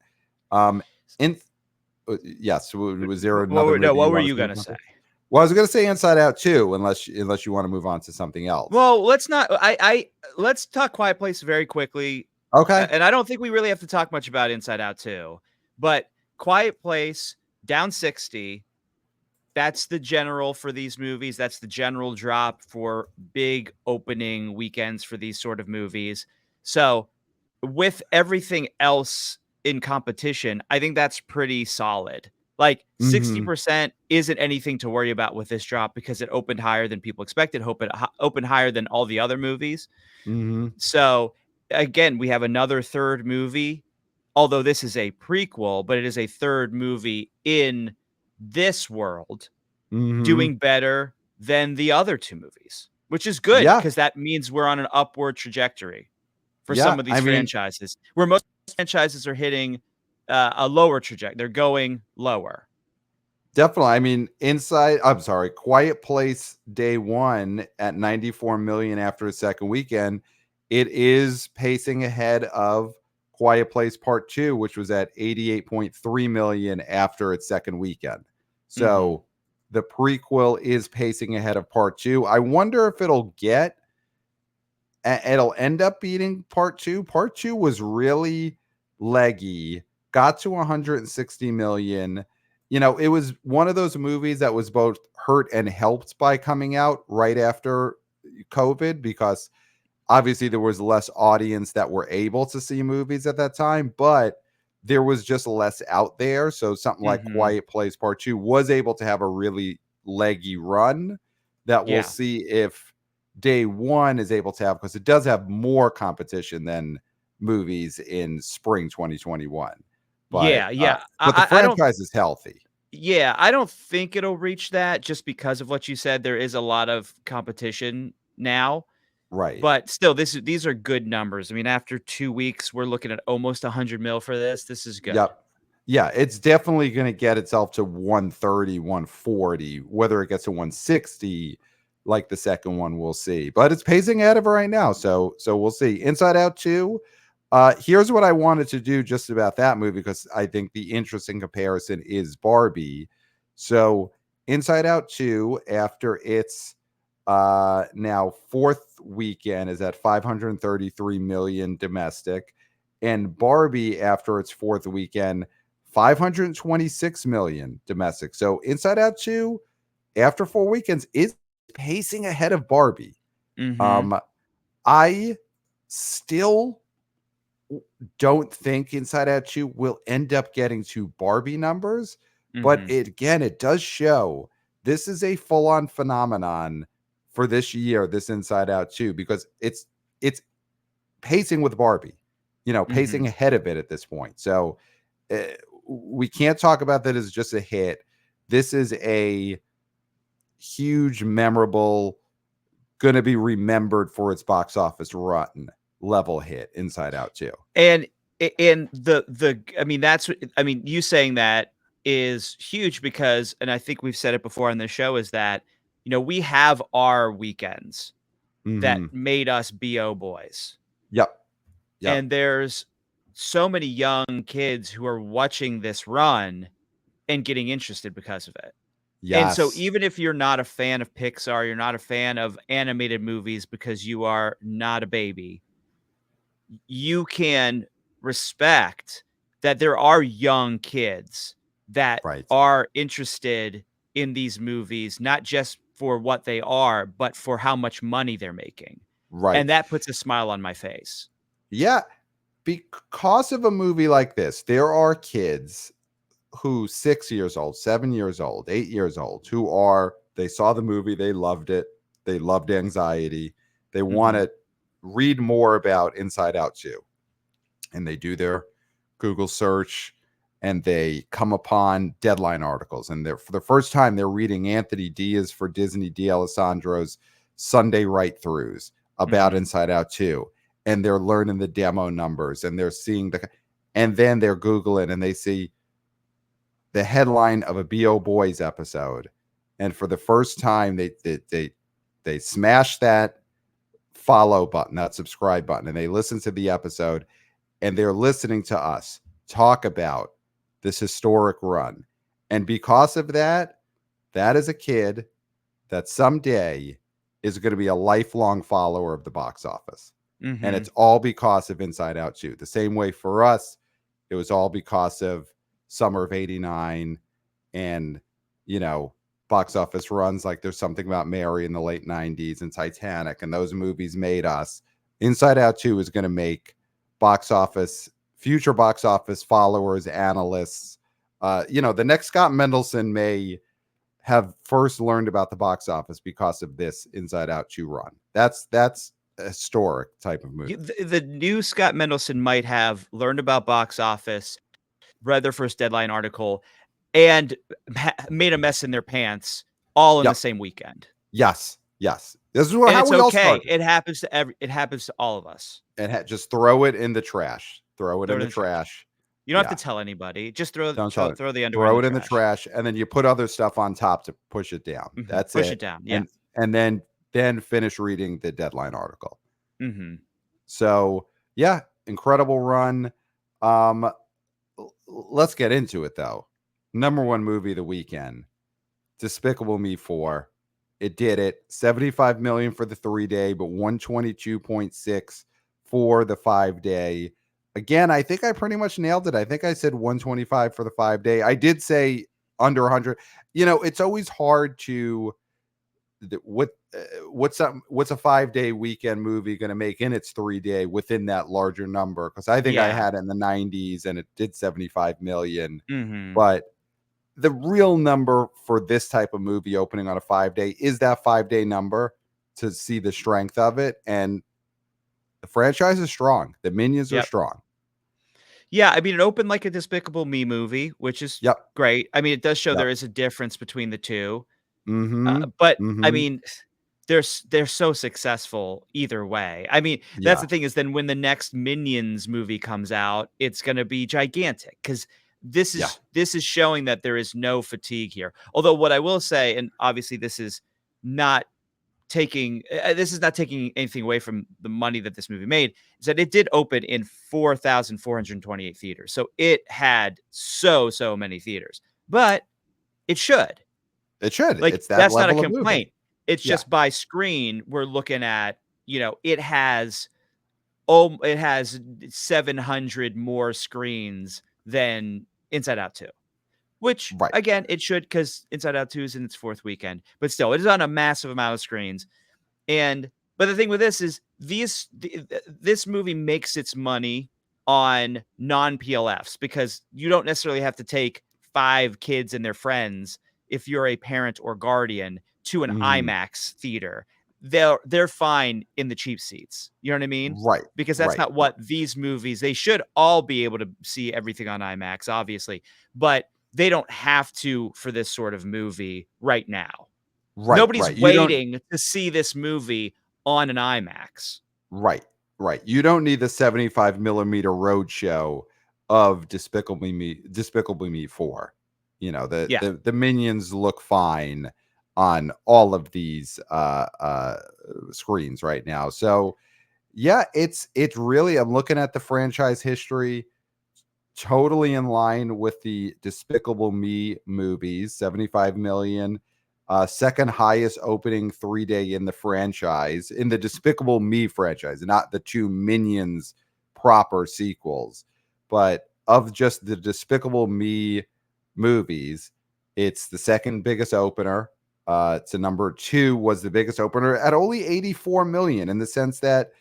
[SPEAKER 2] Yes. Was there another?
[SPEAKER 1] No. What were you gonna say?
[SPEAKER 2] Well, I was going to say Inside Out too, unless you want to move on to something else.
[SPEAKER 1] Well, let's not. Let's talk Quiet Place very quickly.
[SPEAKER 2] Okay.
[SPEAKER 1] And I don't think we really have to talk much about Inside Out 2, but Quiet Place down 60. That's the general for these movies. That's the general drop for big opening weekends for these sort of movies. So with everything else in competition, I think that's pretty solid. Like 60% isn't anything to worry about with this drop because it opened higher than people expected. Opened higher than all the other movies. So again, we have another third movie, although this is a prequel, but it is a third movie in this world doing better than the other two movies, which is good because that means we're on an upward trajectory for some of these franchises, where most franchises are hitting a lower trajectory. They're going lower.
[SPEAKER 2] Definitely. I mean, Quiet Place day one at 94 million after a second weekend. It is pacing ahead of Quiet Place Part 2, which was at 88.3 million after its second weekend. So the prequel is pacing ahead of Part 2. I wonder if it'll end up beating Part 2. Part 2 was really leggy, got to 160 million. It was one of those movies that was both hurt and helped by coming out right after COVID, because obviously there was less audience that were able to see movies at that time, but there was just less out there. So something like
[SPEAKER 1] Mhm.
[SPEAKER 2] Quiet Place Part 2 was able to have a really leggy run that we'll
[SPEAKER 1] Yeah.
[SPEAKER 2] see if Day One is able to have, because it does have more competition than movies in spring 2021.
[SPEAKER 1] Yeah,
[SPEAKER 2] Uh,
[SPEAKER 1] yeah.
[SPEAKER 2] but the
[SPEAKER 1] I don't
[SPEAKER 2] franchise is healthy.
[SPEAKER 1] yeah, I don't think it'll reach that just because of what you said. There is a lot of competition now,
[SPEAKER 2] Right.
[SPEAKER 1] but still, these are good numbers. I mean, after 2 weeks, we're looking at almost 100 mil for this. This is good.
[SPEAKER 2] Yep. Yeah, it's definitely going to get itself to 130, 140. Whether it gets to 160 like the second one, we'll see. But it's pacing ahead of it right now. So we'll see. Inside Out 2. Here's what I wanted to do just about that movie, because I think the interesting comparison is Barbie. So Inside Out 2, after its now fourth weekend, is at 533 million domestic, and Barbie, after its fourth weekend, 526 million domestic. So Inside Out 2, after 4 weekends, is pacing ahead of Barbie.
[SPEAKER 1] Mhm.
[SPEAKER 2] Um, I still don't think Inside Out 2 will end up getting to Barbie numbers, but
[SPEAKER 1] Mhm.
[SPEAKER 2] it does show this is a full-on phenomenon for this year, this Inside Out 2, because it's pacing with Barbie, pacing
[SPEAKER 1] Mhm.
[SPEAKER 2] ahead of it at this point. So uh, we can't talk about that as just a hit. This is a huge, memorable, going to be remembered for its box office run level hit, Inside Out 2.
[SPEAKER 1] And and the I mean, I mean, you saying that is huge because, and I think we've said it before on the show, is that, we have our weekends that
[SPEAKER 2] Hmm.
[SPEAKER 1] made us BO boys.
[SPEAKER 2] Yep. Yep.
[SPEAKER 1] And there's so many young kids who are watching this run and getting interested because of it. And so
[SPEAKER 2] Yes.
[SPEAKER 1] even if you're not a fan of Pixar, you're not a fan of animated movies because you are not a baby, you can respect that there are young kids that
[SPEAKER 2] Right.
[SPEAKER 1] are interested in these movies, not just for what they are, but for how much money they're making. And
[SPEAKER 2] Right.
[SPEAKER 1] that puts a smile on my face.
[SPEAKER 2] Yeah. Because of a movie like this, there are kids who 6 years old, 7 years old, 8 years old, they saw the movie, they loved it, they loved Anxiety, they want
[SPEAKER 1] Mhm.
[SPEAKER 2] to read more about Inside Out 2, and they do their Google search, and they come upon Deadline articles, and they're, for the first time, they're reading Anthony Diaz for Disney D'Alessandro's Sunday write-throughs about
[SPEAKER 1] Mhm.
[SPEAKER 2] Inside Out 2, and they're learning the demo numbers, and they're seeing and then they're Googling, and they see the headline of a BO Boys episode, and for the first time, they smash that follow button, that subscribe button, and they listen to the episode, and they're listening to us talk about this historic run. And because of that, that is a kid that someday is going to be a lifelong follower of the box office. And
[SPEAKER 1] Mhm.
[SPEAKER 2] it's all because of Inside Out 2. The same way for us, it was all because of Summer of '89 and, you know, box office runs like There's Something About Mary in the late '90s and Titanic, and those movies made us. Inside Out 2 is going to make future box office followers, analysts. The next Scott Mendelson may have first learned about the box office because of this Inside Out 2 run. That's a historic type of movie.
[SPEAKER 1] The new Scott Mendelson might have learned about box office, read their first Deadline article, and made a mess in their pants all in the
[SPEAKER 2] Yep.
[SPEAKER 1] same weekend.
[SPEAKER 2] Yes. Yes. This is
[SPEAKER 1] And
[SPEAKER 2] how
[SPEAKER 1] it's
[SPEAKER 2] we all
[SPEAKER 1] okay.
[SPEAKER 2] started.
[SPEAKER 1] It happens to all of us.
[SPEAKER 2] And just throw it in the trash. Throw it
[SPEAKER 1] Throw
[SPEAKER 2] in
[SPEAKER 1] it
[SPEAKER 2] the
[SPEAKER 1] in the trash.
[SPEAKER 2] trash.
[SPEAKER 1] You don't have
[SPEAKER 2] Yeah.
[SPEAKER 1] to tell anybody. Just throw
[SPEAKER 2] Don't tell
[SPEAKER 1] throw
[SPEAKER 2] it.
[SPEAKER 1] throw the underwear in
[SPEAKER 2] Throw
[SPEAKER 1] the
[SPEAKER 2] it in the
[SPEAKER 1] trash.
[SPEAKER 2] trash, and then you put other stuff on top to push it down.
[SPEAKER 1] Mhm.
[SPEAKER 2] That's
[SPEAKER 1] Push it
[SPEAKER 2] it.
[SPEAKER 1] down. Yeah.
[SPEAKER 2] And then finish reading the Deadline article.
[SPEAKER 1] Mhm.
[SPEAKER 2] So yeah, incredible run. Um, let's get into it though. Number one movie of the weekend, Despicable Me 4. It did it. 75 million for the 3-day, but 122.6 for the 5-day. Again, I think I pretty much nailed it. I think I said 125 for the 5-day. I did say under 100. It's always hard to what's a 5-day weekend movie going to make in its 3-day within that larger number? Because I think I
[SPEAKER 1] Yeah.
[SPEAKER 2] had it in the 90s and it did 75 million.
[SPEAKER 1] Mhm.
[SPEAKER 2] But the real number for this type of movie opening on a 5-day is that 5-day number to see the strength of it. And the franchise is strong. The Minions are
[SPEAKER 1] Yep.
[SPEAKER 2] strong.
[SPEAKER 1] Yeah, I mean, it opened like a Despicable Me movie, which is
[SPEAKER 2] Yep.
[SPEAKER 1] great. I mean, it does show
[SPEAKER 2] Yep.
[SPEAKER 1] there is a difference between the 2.
[SPEAKER 2] Mm-hmm.
[SPEAKER 1] But I
[SPEAKER 2] Mm-hmm.
[SPEAKER 1] mean, they're so successful either way. I mean, that's
[SPEAKER 2] Yeah.
[SPEAKER 1] the thing is then when the next Minions movie comes out, it's gonna be gigantic because
[SPEAKER 2] Yeah.
[SPEAKER 1] this is showing that there is no fatigue here. Although what I will say, and obviously not this is not taking anything away from the money that this movie made, is that it did open in 4,428 theaters. So it had so many theaters. But it should.
[SPEAKER 2] It should.
[SPEAKER 1] Like,
[SPEAKER 2] It's that
[SPEAKER 1] that's not a
[SPEAKER 2] level of movie.
[SPEAKER 1] complaint. It's
[SPEAKER 2] Yeah.
[SPEAKER 1] just by screen, we're looking at, it has 700 more screens than Inside Out 2, which
[SPEAKER 2] Right.
[SPEAKER 1] again, it should because Inside Out 2 is in its 4th weekend, but still, it is on a massive amount of screens. And but the thing with this is this movie makes its money on non-PLFs because you don't necessarily have to take 5 kids and their friends if you're a parent or guardian to an
[SPEAKER 2] Mhm.
[SPEAKER 1] IMAX theater. They're fine in the cheap seats. You know what I mean?
[SPEAKER 2] Right.
[SPEAKER 1] Because that's
[SPEAKER 2] Right.
[SPEAKER 1] not what these movies they should all be able to see everything on IMAX, obviously, but they don't have to for this sort of movie right now.
[SPEAKER 2] Right.
[SPEAKER 1] Nobody's
[SPEAKER 2] Right. You don't.
[SPEAKER 1] waiting to see this movie on an IMAX.
[SPEAKER 2] Right. Right. You don't need the 75 millimeter roadshow of Despicable Me 4.
[SPEAKER 1] Yeah.
[SPEAKER 2] The minions look fine on all of these screens right now. So yeah, it's really, I'm looking at the franchise history, totally in line with the Despicable Me movies, 75 million. Second highest opening 3-day in the franchise, in the Despicable Me franchise, not the two Minions proper sequels, but of just the Despicable Me movies, it's the second biggest opener. To number 2 was the biggest opener at only 84 million, in the sense that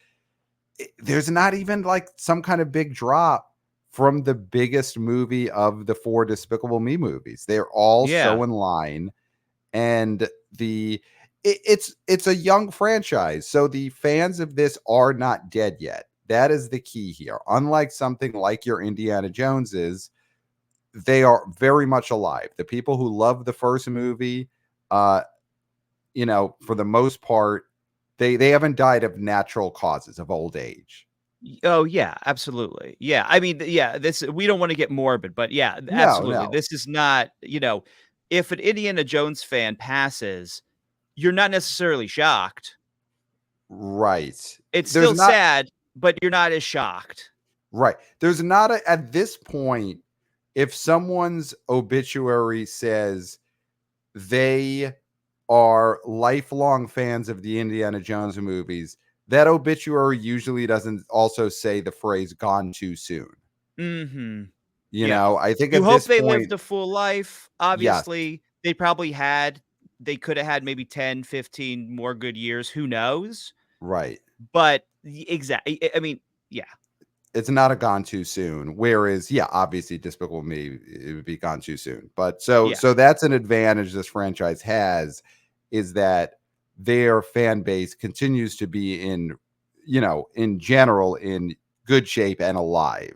[SPEAKER 2] there's not even like some kind of big drop from the biggest movie of the 4 Despicable Me movies. They're all
[SPEAKER 1] Yeah.
[SPEAKER 2] so in line, and it's a young franchise, so the fans of this are not dead yet. That is the key here. Unlike something like your Indiana Joneses, they are very much alive. The people who love the first movie, uh, for the most part, they haven't died of natural causes of old age.
[SPEAKER 1] Oh, yeah, absolutely. Yeah, I mean, yeah, this we don't wanna get morbid, but yeah,
[SPEAKER 2] No,
[SPEAKER 1] absolutely.
[SPEAKER 2] no.
[SPEAKER 1] This is not, if an Indiana Jones fan passes, you're not necessarily shocked.
[SPEAKER 2] Right.
[SPEAKER 1] It's
[SPEAKER 2] There's
[SPEAKER 1] still
[SPEAKER 2] not.
[SPEAKER 1] sad, but you're not as shocked.
[SPEAKER 2] Right. There's not at this point, if someone's obituary says they are lifelong fans of the Indiana Jones movies, that obituary usually doesn't also say the phrase "gone too soon."
[SPEAKER 1] Mhm. Yeah.
[SPEAKER 2] I think
[SPEAKER 1] You
[SPEAKER 2] at
[SPEAKER 1] hope
[SPEAKER 2] this
[SPEAKER 1] they lived
[SPEAKER 2] point,
[SPEAKER 1] a full life.
[SPEAKER 2] yes,
[SPEAKER 1] Obviously, they coulda had maybe 10, 15 more good years, who knows?
[SPEAKER 2] right.
[SPEAKER 1] But exactly. I mean, yeah.
[SPEAKER 2] It's not a gone too soon. Whereas, yeah, obviously Despicable Me, it would be gone too soon. But so
[SPEAKER 1] Yeah.
[SPEAKER 2] so that's an advantage this franchise has, is that their fan base continues to be in general in good shape and alive.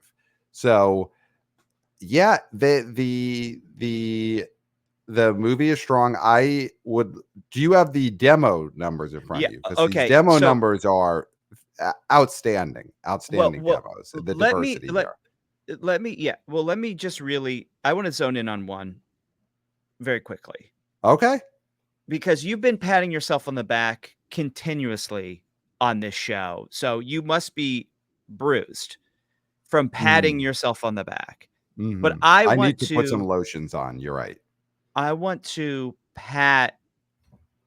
[SPEAKER 2] So yeah, the movie is strong. I would Do you have the demo numbers in front
[SPEAKER 1] Yeah,
[SPEAKER 2] of you? Because these
[SPEAKER 1] okay,
[SPEAKER 2] demo
[SPEAKER 1] so
[SPEAKER 2] numbers are outstanding,
[SPEAKER 1] well
[SPEAKER 2] outstanding
[SPEAKER 1] well,
[SPEAKER 2] demos. The
[SPEAKER 1] let me
[SPEAKER 2] diversity
[SPEAKER 1] let
[SPEAKER 2] here.
[SPEAKER 1] let me yeah, well, let me just really I wanna zone in on one very quickly,
[SPEAKER 2] Okay.
[SPEAKER 1] because you've been patting yourself on the back continuously on this show, so you must be bruised from patting
[SPEAKER 2] Mm,
[SPEAKER 1] yourself on the back. But
[SPEAKER 2] mhm. I need to put some lotions on. You're right.
[SPEAKER 1] I want to pat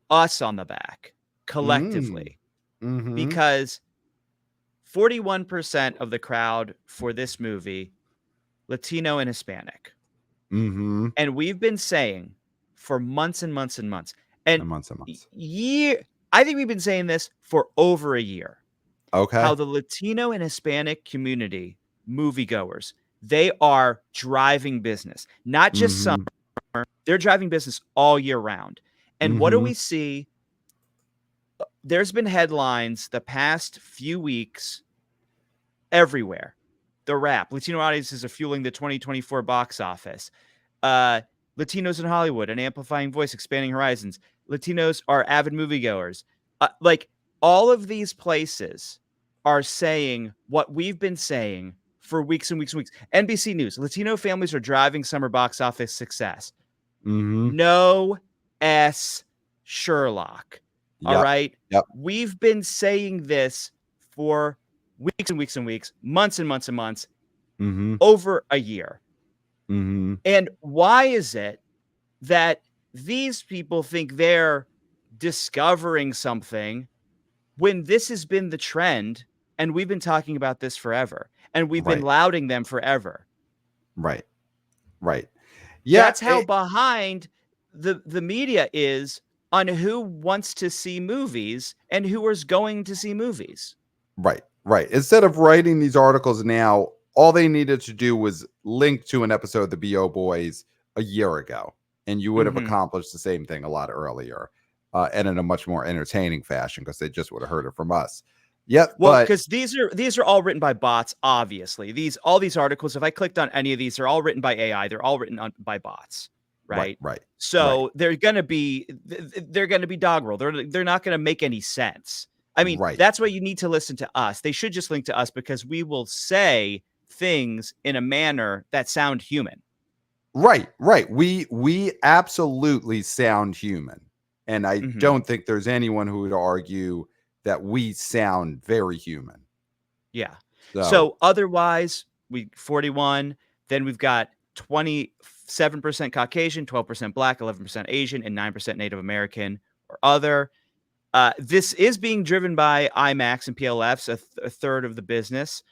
[SPEAKER 1] us on the back
[SPEAKER 2] Mm,
[SPEAKER 1] collectively
[SPEAKER 2] mhm,
[SPEAKER 1] because 41% of the crowd for this movie, Latino and Hispanic.
[SPEAKER 2] mhm,
[SPEAKER 1] And we've been saying for months and months and months, And
[SPEAKER 2] And months and months.
[SPEAKER 1] I think we've been saying this for over a year.
[SPEAKER 2] Okay.
[SPEAKER 1] How the Latino and Hispanic community, moviegoers, they are driving business, not just summer.
[SPEAKER 2] Mm-hmm.
[SPEAKER 1] They're driving business all year round. And what do
[SPEAKER 2] Mm-hmm.
[SPEAKER 1] we see? There's been headlines the past few weeks everywhere. The Wrap, Latino audiences are fueling the 2024 box office. Uh, Latinos in Hollywood, an amplifying voice, expanding horizons. Latinos are avid moviegoers. Like all of these places are saying what we've been saying for weeks and weeks and weeks. NBC News: Latino families are driving summer box office success.
[SPEAKER 2] Mm-hmm.
[SPEAKER 1] No S Sherlock. All
[SPEAKER 2] Yep.
[SPEAKER 1] right.
[SPEAKER 2] Yep.
[SPEAKER 1] We've been saying this for weeks and weeks and weeks, months and months and months,
[SPEAKER 2] Mm-hmm.
[SPEAKER 1] over a year.
[SPEAKER 2] Mm-hmm.
[SPEAKER 1] And why is it that these people think they're discovering something when this has been the trend and we've been talking about this forever and we've been
[SPEAKER 2] Right.
[SPEAKER 1] lauding them forever?
[SPEAKER 2] Right. Right. Yeah.
[SPEAKER 1] That's how behind the media is on who wants to see movies and who is going to see movies.
[SPEAKER 2] Right. Right. Instead of writing these articles now, all they needed to do was link to an episode of the BO Boys a year ago, and you would have
[SPEAKER 1] Mhm.
[SPEAKER 2] accomplished the same thing a lot earlier, and in a much more entertaining fashion because they just would have heard it from us. Yep.
[SPEAKER 1] Well,
[SPEAKER 2] But
[SPEAKER 1] because these are all written by bots, obviously. All these articles, if I clicked on any of these, they're all written by AI. They're all written by bots,
[SPEAKER 2] right.
[SPEAKER 1] right?
[SPEAKER 2] Right. Right.
[SPEAKER 1] So they're gonna be dog roll. They're not gonna make any sense. I mean,
[SPEAKER 2] Right.
[SPEAKER 1] that's why you need to listen to us. They should just link to us because we will say things in a manner that sound human.
[SPEAKER 2] Right. Right. We absolutely sound human, and I
[SPEAKER 1] Mhm.
[SPEAKER 2] don't think there's anyone who would argue that we sound very human.
[SPEAKER 1] Yeah.
[SPEAKER 2] So
[SPEAKER 1] So otherwise, we 41. Then we've got 27% Caucasian, 12% Black, 11% Asian, and 9% Native American or other. This is being driven by IMAX and PLFs, a third of the business.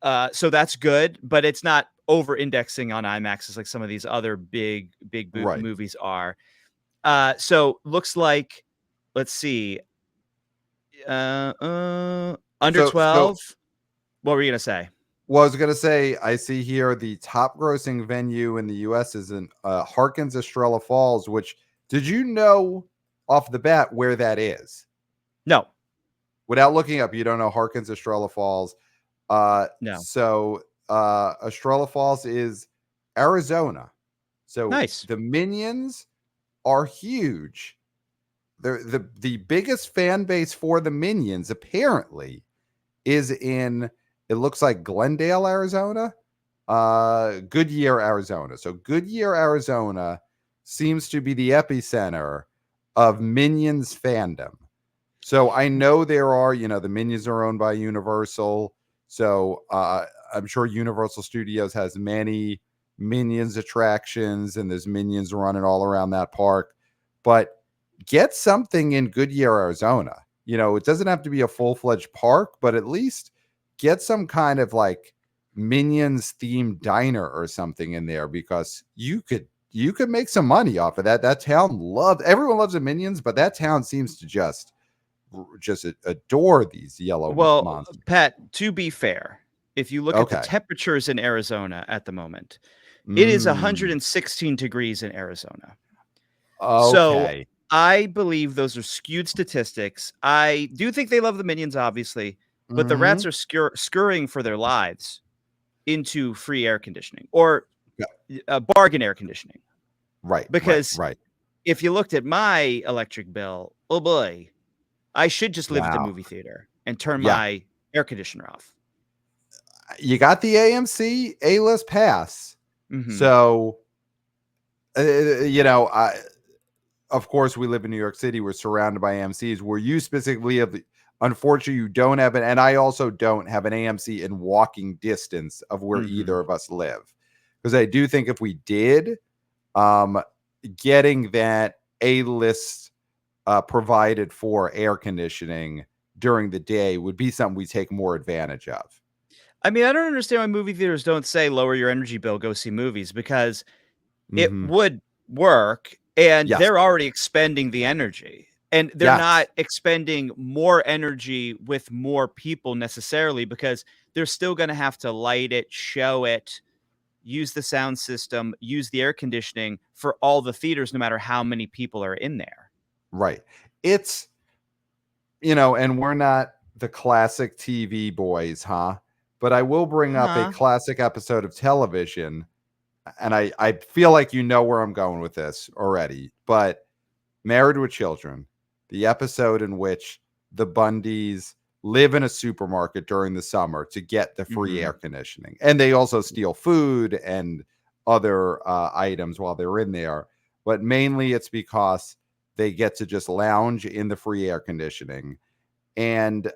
[SPEAKER 1] So that's good, but it's not over indexing on IMAX as like some of these other big
[SPEAKER 2] right.
[SPEAKER 1] movies are. So looks like, let's see, under
[SPEAKER 2] So
[SPEAKER 1] 12. What were you gonna say?
[SPEAKER 2] well, I was gonna say, I see here the top grossing venue in the US is in Harkins Estrella Falls, which did you know off the bat where that is?
[SPEAKER 1] No,
[SPEAKER 2] Without looking up, you don't know Harkins Estrella Falls.
[SPEAKER 1] no.
[SPEAKER 2] So Estrella Falls is Arizona. So
[SPEAKER 1] Nice.
[SPEAKER 2] the Minions are huge. They're the biggest fan base for the Minions, apparently, is in, it looks like Glendale, Arizona, Goodyear, Arizona. So Goodyear, Arizona seems to be the epicenter of Minions fandom. So I know there are, the Minions are owned by Universal. So I'm sure Universal Studios has many Minions attractions, and there's Minions running all around that park. But get something in Goodyear, Arizona. It doesn't have to be a full-fledged park, but at least get some kind of like Minions themed diner or something in there, because you could make some money off of that. That town everyone loves the Minions, but that town seems to just adore these yellow
[SPEAKER 1] Well,
[SPEAKER 2] monsters.
[SPEAKER 1] Pat, to be fair, if you look at the
[SPEAKER 2] Okay.
[SPEAKER 1] temperatures in Arizona at the moment, it is
[SPEAKER 2] Mm,
[SPEAKER 1] 116 degrees in Arizona. So
[SPEAKER 2] okay.
[SPEAKER 1] I believe those are skewed statistics. I do think they love the Minions, obviously, but the
[SPEAKER 2] Mm-hmm.
[SPEAKER 1] rats are scurrying for their lives into free air conditioning or
[SPEAKER 2] Yeah.
[SPEAKER 1] bargain air conditioning.
[SPEAKER 2] Right. Right.
[SPEAKER 1] Because
[SPEAKER 2] Right.
[SPEAKER 1] if you looked at my electric bill, oh boy, I should just live at the
[SPEAKER 2] Wow.
[SPEAKER 1] movie theater and turn
[SPEAKER 2] Yeah.
[SPEAKER 1] my air conditioner off.
[SPEAKER 2] You got the AMC A-list pass.
[SPEAKER 1] Mm-hmm.
[SPEAKER 2] So, of course, we live in New York City. We're surrounded by AMCs. Where you specifically have, unfortunately, you don't have and I also don't have an AMC in walking distance of where
[SPEAKER 1] Mm-hmm.
[SPEAKER 2] either of us live. Because I do think if we did, getting that A-list provided for air conditioning during the day would be something we take more advantage of.
[SPEAKER 1] I mean, I don't understand why movie theaters don't say lower your energy bill, go see movies, because it
[SPEAKER 2] Mm-hmm.
[SPEAKER 1] would work. and
[SPEAKER 2] Yes.
[SPEAKER 1] they're already expending the energy. And they're
[SPEAKER 2] Yes.
[SPEAKER 1] not expending more energy with more people necessarily, because they're still going to have to light it, show it, use the sound system, use the air conditioning for all the theaters, no matter how many people are in there.
[SPEAKER 2] Right. It's, and we're not the classic TV boys, huh? But I will bring up a
[SPEAKER 1] Huh?
[SPEAKER 2] classic episode of television, and I feel like you know where I'm going with this already. But Married with Children, the episode in which the Bundys live in a supermarket during the summer to get the free air
[SPEAKER 1] Mhm.
[SPEAKER 2] conditioning. And they also steal food and other items while they're in there. But mainly it's because they get to just lounge in the free air conditioning. And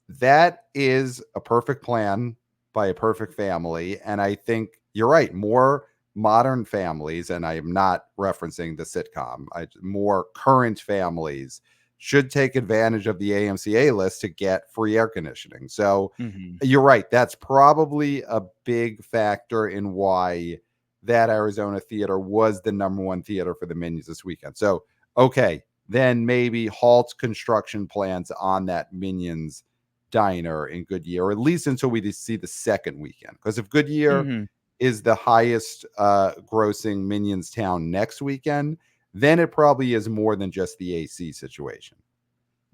[SPEAKER 2] that is a perfect plan by a perfect family. And I think you're right. More modern families, and I am not referencing the sitcom, more current families should take advantage of the AMCA list to get free air conditioning. So
[SPEAKER 1] Mhm.
[SPEAKER 2] you're right. That's probably a big factor in why that Arizona theater was the number one theater for the Minions this weekend. So, okay, then maybe halt construction plans on that Minions diner in Goodyear, or at least until we see the second weekend. Because if Goodyear
[SPEAKER 1] Mhm.
[SPEAKER 2] is the highest grossing Minions town next weekend, then it probably is more than just the AC situation.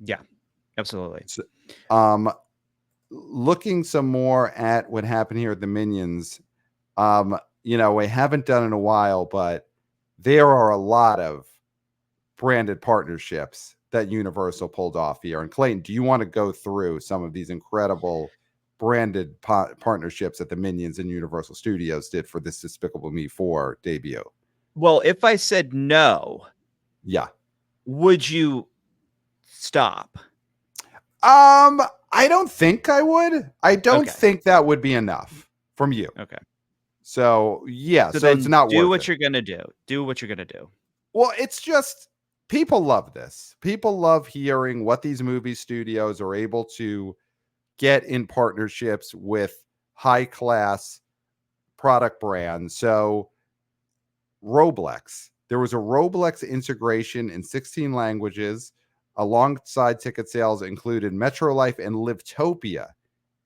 [SPEAKER 1] Yeah, absolutely.
[SPEAKER 2] So, um, looking some more at what happened here at the Minions, we haven't done in a while, but there are a lot of branded partnerships that Universal pulled off here. And Clayton, do you want to go through some of these incredible branded partnerships that the Minions and Universal Studios did for this Despicable Me 4 debut?
[SPEAKER 1] Well, if I said no,
[SPEAKER 2] Yeah.
[SPEAKER 1] would you stop?
[SPEAKER 2] I don't think I would. I don't
[SPEAKER 1] Okay.
[SPEAKER 2] think that would be enough from you.
[SPEAKER 1] Okay.
[SPEAKER 2] So, yeah,
[SPEAKER 1] So
[SPEAKER 2] so it's
[SPEAKER 1] then
[SPEAKER 2] not
[SPEAKER 1] do
[SPEAKER 2] worth
[SPEAKER 1] what
[SPEAKER 2] it.
[SPEAKER 1] you're going to do. Do what you're going to do.
[SPEAKER 2] Well, it's just people love this. People love hearing what these movie studios are able to get in partnerships with high class product brands. So, Roblox, there was a Roblox integration in 16 languages alongside ticket sales included MetroLife and Livetopia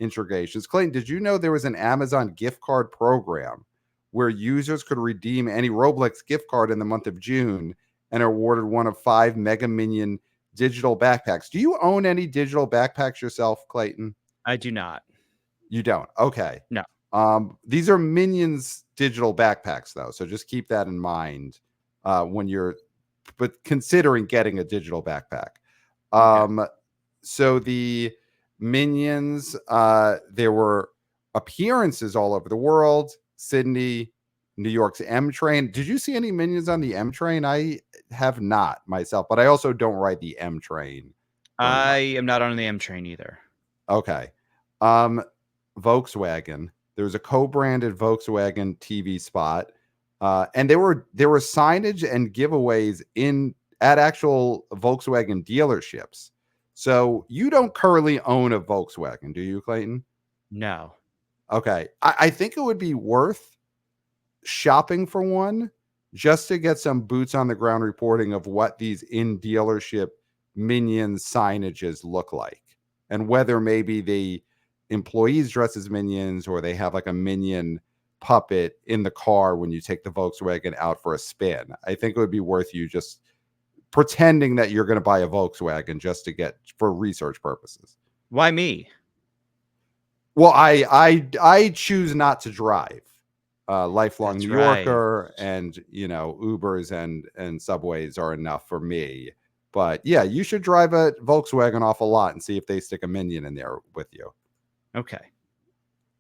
[SPEAKER 2] integrations. Clayton, did you know there was an Amazon gift card program where users could redeem any Roblox gift card in the month of June and are awarded one of 5 Mega Minion digital backpacks? Do you own any digital backpacks yourself, Clayton?
[SPEAKER 1] I do not.
[SPEAKER 2] You don't. Okay.
[SPEAKER 1] No.
[SPEAKER 2] These are Minions digital backpacks, though, so just keep that in mind when you're, but considering getting a digital backpack.
[SPEAKER 1] Okay.
[SPEAKER 2] So the Minions, there were appearances all over the world. Sydney, New York's M train. Did you see any Minions on the M train? I have not myself, but I also don't ride the M train very
[SPEAKER 1] I
[SPEAKER 2] much.
[SPEAKER 1] am not on the M train either.
[SPEAKER 2] Okay. Volkswagen. There was a co-branded Volkswagen TV spot, and there were signage and giveaways in at actual Volkswagen dealerships. So you don't currently own a Volkswagen, do you, Clayton?
[SPEAKER 1] No.
[SPEAKER 2] Okay, I think it would be worth shopping for one just to get some boots on the ground reporting of what these in dealership Minion signages look like, and whether maybe the employees dress as minions or they have like a minion puppet in the car when you take the Volkswagen out for a spin. I think it would be worth you just pretending that you're going to buy a Volkswagen just to get for research purposes.
[SPEAKER 1] Why me?
[SPEAKER 2] Well, I choose not to drive. Lifelong
[SPEAKER 1] That's
[SPEAKER 2] New
[SPEAKER 1] right.
[SPEAKER 2] Yorker, and Ubers and subways are enough for me. But yeah, you should drive a Volkswagen off a lot and see if they stick a minion in there with you.
[SPEAKER 1] Okay.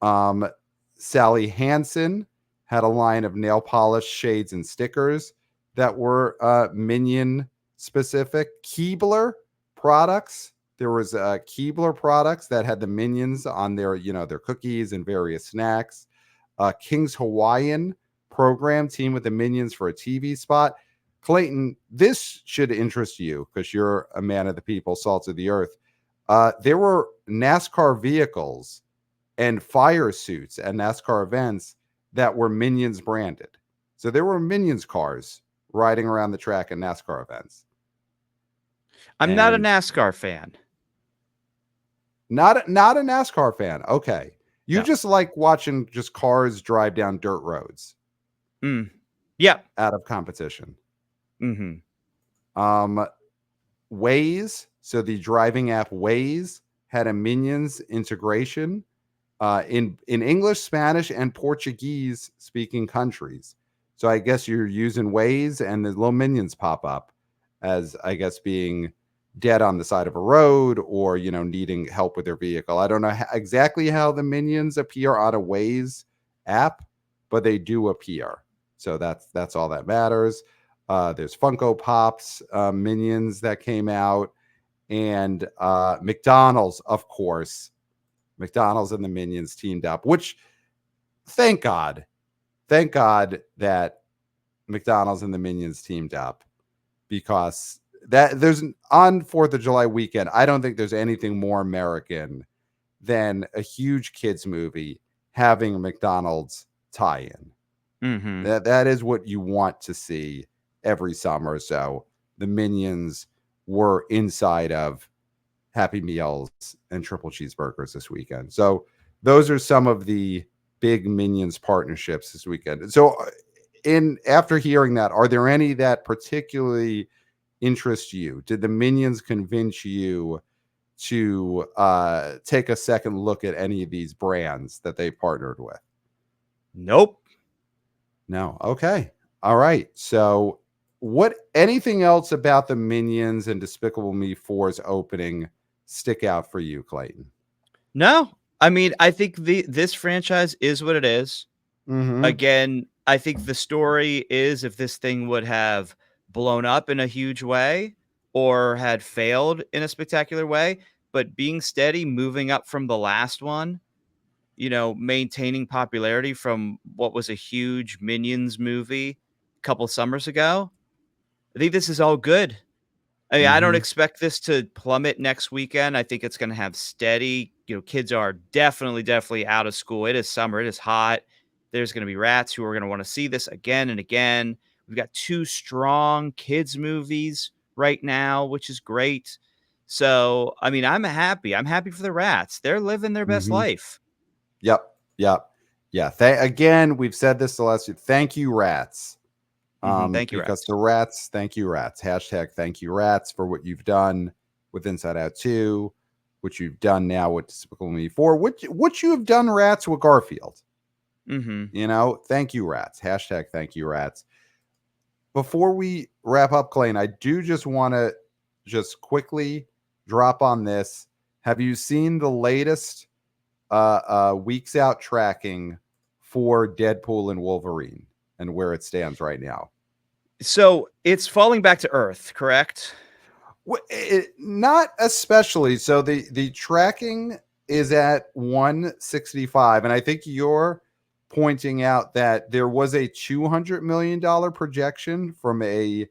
[SPEAKER 2] Um, Sally Hansen had a line of nail polish shades and stickers that were Minion specific. Keebler products. There was Keebler products that had the Minions on their their cookies and various snacks. King's Hawaiian program team with the Minions for a TV spot. Clayton, this should interest you because you're a man of the people, salt of the earth. There were NASCAR vehicles and fire suits at NASCAR events that were Minions branded. So there were Minions cars riding around the track at NASCAR events.
[SPEAKER 1] I'm not a
[SPEAKER 2] And
[SPEAKER 1] NASCAR fan.
[SPEAKER 2] not a NASCAR fan. Okay. You
[SPEAKER 1] No.
[SPEAKER 2] just like watching just cars drive down dirt roads
[SPEAKER 1] Yeah.
[SPEAKER 2] out of competition.
[SPEAKER 1] Mm-hmm.
[SPEAKER 2] Waze, so the driving app Waze had a Minions integration in English, Spanish, and Portuguese speaking countries. So I guess you're using Waze and the little minions pop up as, I guess, being dead on the side of a road or, needing help with their vehicle. I don't know exactly how the minions appear on a Waze app, but they do appear. So that's all that matters. There's Funko Pops minions that came out, and McDonald's, of course. McDonald's and the minions teamed up, which thank God that McDonald's and the minions teamed up, because that there's on 4th of July weekend, I don't think there's anything more American than a huge kids movie having a McDonald's tie-in.
[SPEAKER 1] Mm-hmm.
[SPEAKER 2] That is what you want to see every summer. So the minions were inside of Happy Meals and triple cheeseburgers this weekend. So those are some of the big Minions partnerships this weekend. So after hearing that, are there any that particularly interest you? Did the Minions convince you to take a second look at any of these brands that they partnered with?
[SPEAKER 1] Nope.
[SPEAKER 2] No. Okay. All right. So anything else about the Minions and Despicable Me 4's opening stick out for you, Clayton?
[SPEAKER 1] No. I mean, I think this franchise is what it is.
[SPEAKER 2] Mm-hmm.
[SPEAKER 1] Again, I think the story is, if this thing would have blown up in a huge way or had failed in a spectacular way, but being steady, moving up from the last one, maintaining popularity from what was a huge Minions movie a couple summers ago. I think this is all good. I mean, I don't
[SPEAKER 2] Mm-hmm.
[SPEAKER 1] expect this to plummet next weekend. I think it's going to have steady. Kids are definitely out of school. It is summer. It is hot. There's going to be rats who are going to want to see this again and again. We've got 2 strong kids movies right now, which is great. So, I mean, I'm happy. I'm happy for the rats. They're living their best
[SPEAKER 2] Mm-hmm.
[SPEAKER 1] life.
[SPEAKER 2] Yep. Yeah. Again, we've said this the last year. Thank you, rats.
[SPEAKER 1] Thank you,
[SPEAKER 2] Because
[SPEAKER 1] rats.
[SPEAKER 2] the rats, thank you, rats. Hashtag thank you, rats, for what you've done with Inside Out 2, what you've done now with Despicable Me 4, what you have done, rats, with Garfield. Thank you, rats. Hashtag thank you, rats. Before we wrap up, Clayton, I do just want to just quickly drop on this. Have you seen the latest weeks out tracking for Deadpool and Wolverine and where it stands right now?
[SPEAKER 1] So it's falling back to earth, correct?
[SPEAKER 2] Not especially. So the tracking is at 165, and I think you're pointing out that there was a $200 million projection from a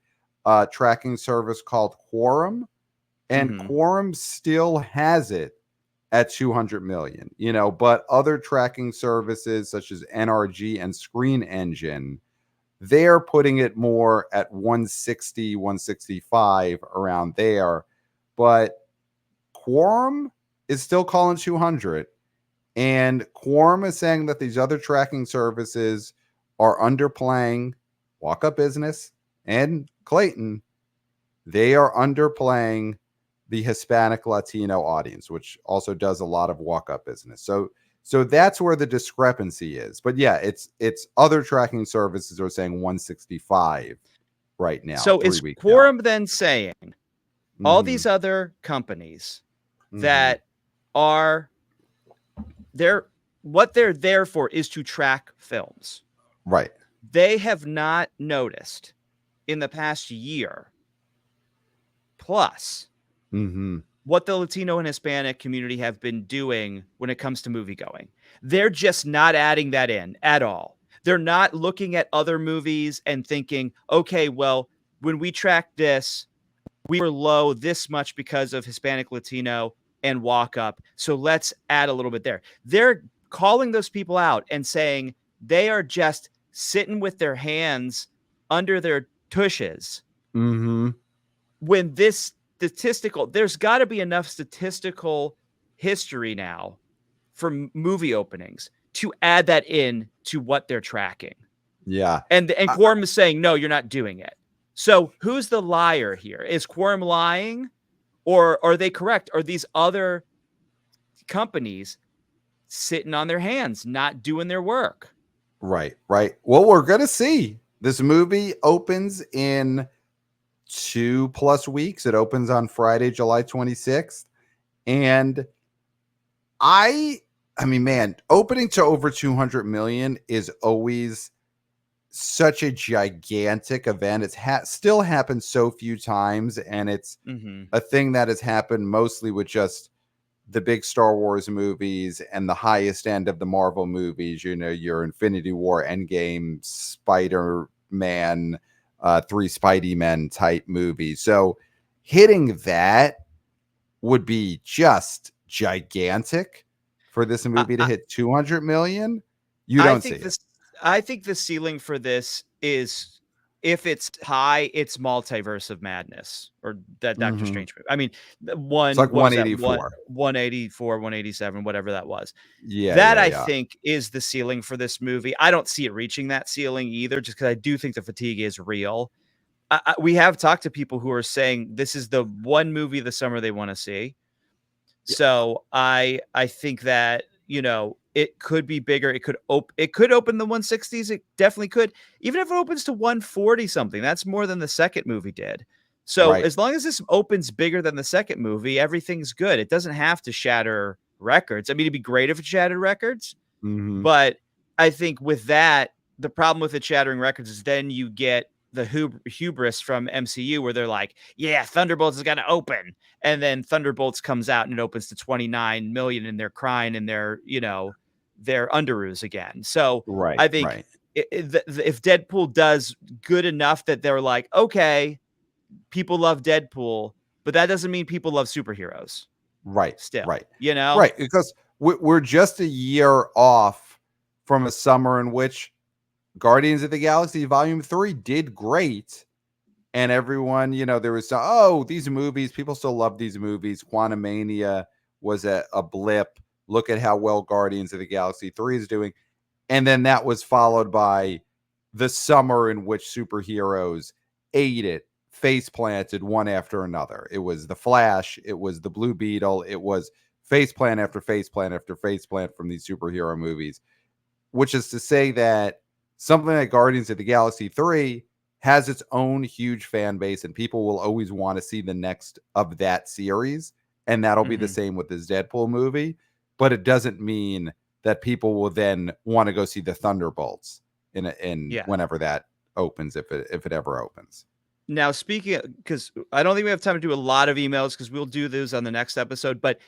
[SPEAKER 2] tracking service called Quorum, and Quorum still has it at 200 million. But other tracking services such as NRG and Screen Engine, they're putting it more at 160, 165, around there. But Quorum is still calling 200. And Quorum is saying that these other tracking services are underplaying Walk Up Business and Clayton. They are underplaying the Hispanic Latino audience, which also does a lot of Walk Up Business. So that's where the discrepancy is. But yeah, it's other tracking services are saying 165 right now.
[SPEAKER 1] So
[SPEAKER 2] 3
[SPEAKER 1] is
[SPEAKER 2] weeks
[SPEAKER 1] Quorum then saying all
[SPEAKER 2] Mhm.
[SPEAKER 1] these other companies
[SPEAKER 2] Mhm.
[SPEAKER 1] that are what they're there for is to track films.
[SPEAKER 2] Right.
[SPEAKER 1] They have not noticed in the past year plus what the Latino and Hispanic community have been doing when it comes to movie going. They're just not adding that in at all. They're not looking at other movies and thinking, okay, well, when we track this, we were low this much because of Hispanic, Latino, and Walk Up. So let's add a little bit there. They're calling those people out and saying they are just sitting with their hands under their tushes.
[SPEAKER 2] Mm-hmm.
[SPEAKER 1] When this statistical, there's got to be enough statistical history now for movie openings to add that in to what they're tracking.
[SPEAKER 2] Yeah.
[SPEAKER 1] And Quorum is saying, no, you're not doing it. So who's the liar here? Is Quorum lying, or are they correct? Are these other companies sitting on their hands, not doing their work?
[SPEAKER 2] Right. Well, we're going to see. This movie opens in 2+ weeks. It opens on Friday, July 26th. And I mean, man, opening to over 200 million is always such a gigantic event. It's still happened so few times, and it's a thing that has happened mostly with just the big Star Wars movies and the highest end of the Marvel movies, your Infinity War, Endgame, Spider-Man, 3 Spidey Men type movies. So hitting that would be just gigantic. For this movie to hit 200 million. You don't see it.
[SPEAKER 1] I think the ceiling for this is, if it's high, it's Multiverse of Madness or that Doctor Strange movie. I mean,
[SPEAKER 2] It's like 184.
[SPEAKER 1] 184, 187, whatever that was.
[SPEAKER 2] Yeah.
[SPEAKER 1] I think is the ceiling for this movie. I don't see it reaching that ceiling either, just because I do think the fatigue is real. We have talked to people who are saying this is the one movie of the summer they want to see.
[SPEAKER 2] Yeah.
[SPEAKER 1] So I think that, it could be bigger. It could open the 160s. It definitely could. Even if it opens to 140 something, that's more than the second movie did. So as long as this opens bigger than the second movie, everything's good. It doesn't have to shatter records. I mean, it'd be great if it shattered records, but I think with that, the problem with it shattering records is then you get the hubris from MCU where they're like, yeah, Thunderbolts is going to open. And then Thunderbolts comes out and it opens to 29 million and they're crying in their, their underoos again. So I think if Deadpool does good enough that they're like, okay, people love Deadpool, but that doesn't mean people love superheroes. Still,
[SPEAKER 2] Right. Because we're just a year off from a summer in which Guardians of the Galaxy Volume 3 did great. And everyone, there was, these movies, people still love these movies. Quantumania was a blip. Look at how well Guardians of the Galaxy 3 is doing. And then that was followed by the summer in which superheroes ate it, face planted one after another. It was The Flash. It was the Blue Beetle. It was face plant after face plant after face plant from these superhero movies, which is to say that something like Guardians of the Galaxy 3 has its own huge fan base, and people will always want to see the next of that series. And that'll be the same with this Deadpool movie. But it doesn't mean that people will then want to go see the Thunderbolts in whenever that opens, if it ever opens.
[SPEAKER 1] Now, speaking, because I don't think we have time to do a lot of emails because we'll do those on the next episode. But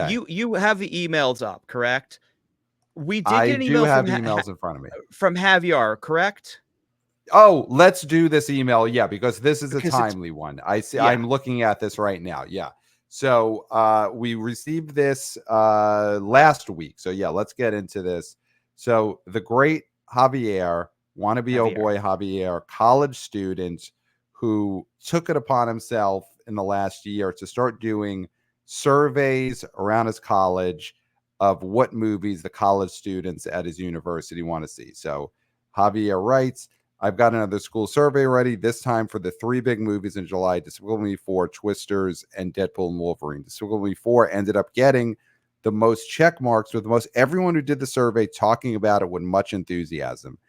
[SPEAKER 1] you have the emails up, correct? We did get an email
[SPEAKER 2] emails in front of me
[SPEAKER 1] from Javier, correct?
[SPEAKER 2] Oh, let's do this email. Yeah, because this is a timely one. I see. Yeah. I'm looking at this right now. Yeah. So we received this last week. So yeah, let's get into this. So the great Javier, Javier, college student who took it upon himself in the last year to start doing surveys around his college of what movies the college students at his university want to see. So Javier writes, I've got another school survey ready, this time for the 3 big movies in July, Despicable Me 4, Twisters, and Deadpool and Wolverine. Despicable Me 4 ended up getting the most check marks, with most everyone who did the survey talking about it with much enthusiasm.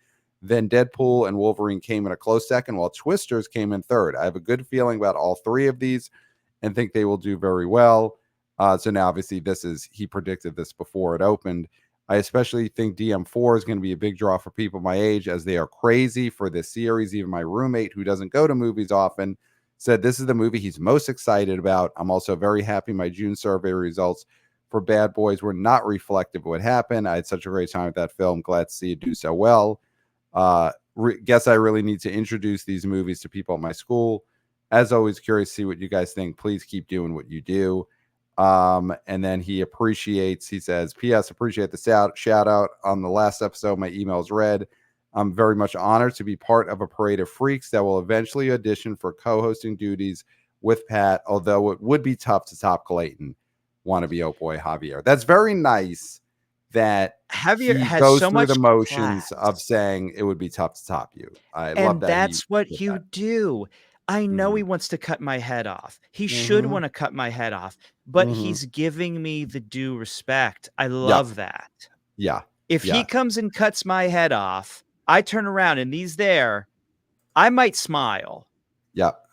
[SPEAKER 2] Then Deadpool and Wolverine came in a close second, while Twisters came in third. I have a good feeling about all 3 of these and think they will do very well. So now, obviously, he predicted this before it opened. I especially think DM4 is going to be a big draw for people my age, as they are crazy for this series. Even my roommate, who doesn't go to movies often, said this is the movie he's most excited about. I'm also very happy my June survey results for Bad Boys were not reflective of what happened. I had such a great time with that film. Glad to see it do so well. Guess I really need to introduce these movies to people at my school. As always, curious to see what you guys think. Please keep doing what you do. And then he says, P.S. appreciate the shout out on the last episode. My email's read. I'm very much honored to be part of a parade of freaks that will eventually audition for co-hosting duties with Pat, although it would be tough to top Clayton. Wannabe oh boy Javier. That's very nice that
[SPEAKER 1] Javier
[SPEAKER 2] he
[SPEAKER 1] has
[SPEAKER 2] goes
[SPEAKER 1] so
[SPEAKER 2] through the
[SPEAKER 1] much
[SPEAKER 2] motions of
[SPEAKER 1] class.
[SPEAKER 2] saying it would be tough to top you. I love
[SPEAKER 1] And
[SPEAKER 2] that he
[SPEAKER 1] that's what
[SPEAKER 2] did
[SPEAKER 1] you
[SPEAKER 2] that.
[SPEAKER 1] do. I know he
[SPEAKER 2] Mhm.
[SPEAKER 1] wants to cut my head off. He should
[SPEAKER 2] Mhm.
[SPEAKER 1] wanna cut my head off, but
[SPEAKER 2] Mhm.
[SPEAKER 1] he's giving me the due respect. I
[SPEAKER 2] Yep.
[SPEAKER 1] love that.
[SPEAKER 2] Yeah.
[SPEAKER 1] If he
[SPEAKER 2] Yeah.
[SPEAKER 1] comes and cuts my head off, I turn around and he's there, I might smile.
[SPEAKER 2] Yep.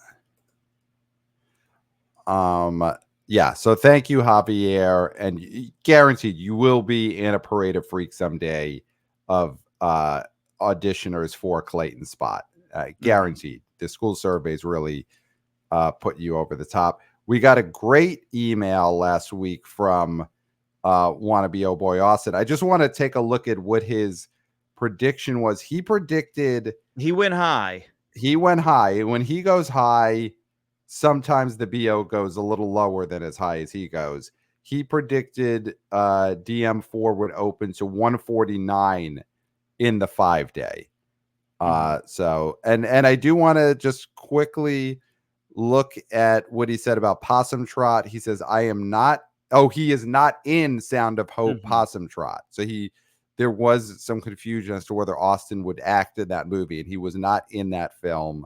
[SPEAKER 2] Yeah, so thank you, Javier, and guaranteed you will be in a parade of freaks someday of auditioners for Clayton's spot.
[SPEAKER 1] Mhm.
[SPEAKER 2] Guaranteed. The school surveys really put you over the top. We got a great email last week from wannabe oh boy Austin. I just want to take a look at what his prediction was. He predicted
[SPEAKER 1] He went high.
[SPEAKER 2] he went high. When he goes high, sometimes the BO goes a little lower than as high as he goes. He predicted DM4 would open to 149 in the 5-day.
[SPEAKER 1] Mhm.
[SPEAKER 2] So and I do want to just quickly look at what he said about Possum Trot. He says, I am not, oh, he is not in Sound of Hope
[SPEAKER 1] Mhm.
[SPEAKER 2] Possum Trot. So there was some confusion as to whether Austin would act in that movie, and he was not in that film.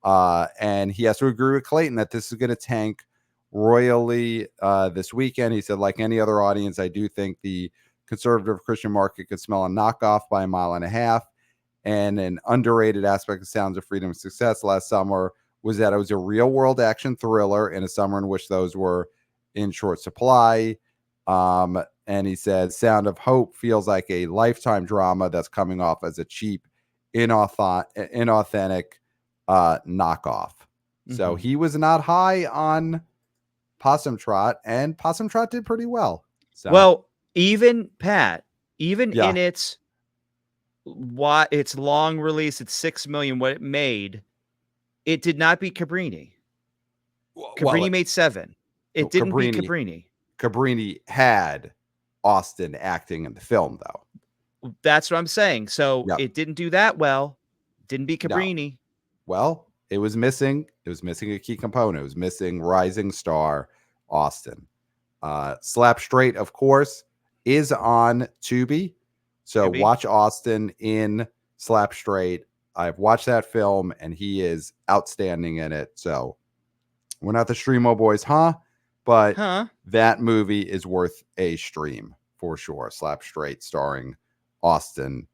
[SPEAKER 2] And he has to agree with Clayton that this is going to tank royally this weekend. He said, like any other audience, I do think the conservative Christian market could smell a knockoff by a mile and a half. And an underrated aspect of Sounds of Freedom and Success last summer was that it was a real world action thriller in a summer in which those were in short supply. And he said, Sound of Hope feels like a lifetime drama that's coming off as a cheap, inauthentic knockoff. So
[SPEAKER 1] Mhm.
[SPEAKER 2] he was not high on Possum Trot, and Possum Trot did pretty well. So,
[SPEAKER 1] Well, even Pat, even
[SPEAKER 2] yeah.
[SPEAKER 1] in its long release, it's 6,000,000 what it made, it did not beat Cabrini.
[SPEAKER 2] Well,
[SPEAKER 1] Cabrini made 7. It didn't beat
[SPEAKER 2] Cabrini
[SPEAKER 1] Cabrini.
[SPEAKER 2] Cabrini had Austin acting in the film, though.
[SPEAKER 1] That's what I'm saying. So,
[SPEAKER 2] Yep.
[SPEAKER 1] it didn't do that well. Didn't beat
[SPEAKER 2] No.
[SPEAKER 1] Cabrini.
[SPEAKER 2] Well, it was missing. It was missing a key component. It was missing rising star Austin. Slap Straight, of course, is on Tubi. So
[SPEAKER 1] Tubi.
[SPEAKER 2] watch Austin in Slap Straight. I've watched that film, and he is outstanding in it. So we're not the Streamo boys, huh? But
[SPEAKER 1] Huh?
[SPEAKER 2] that movie is worth a stream for sure. Slap Straight, starring Austin,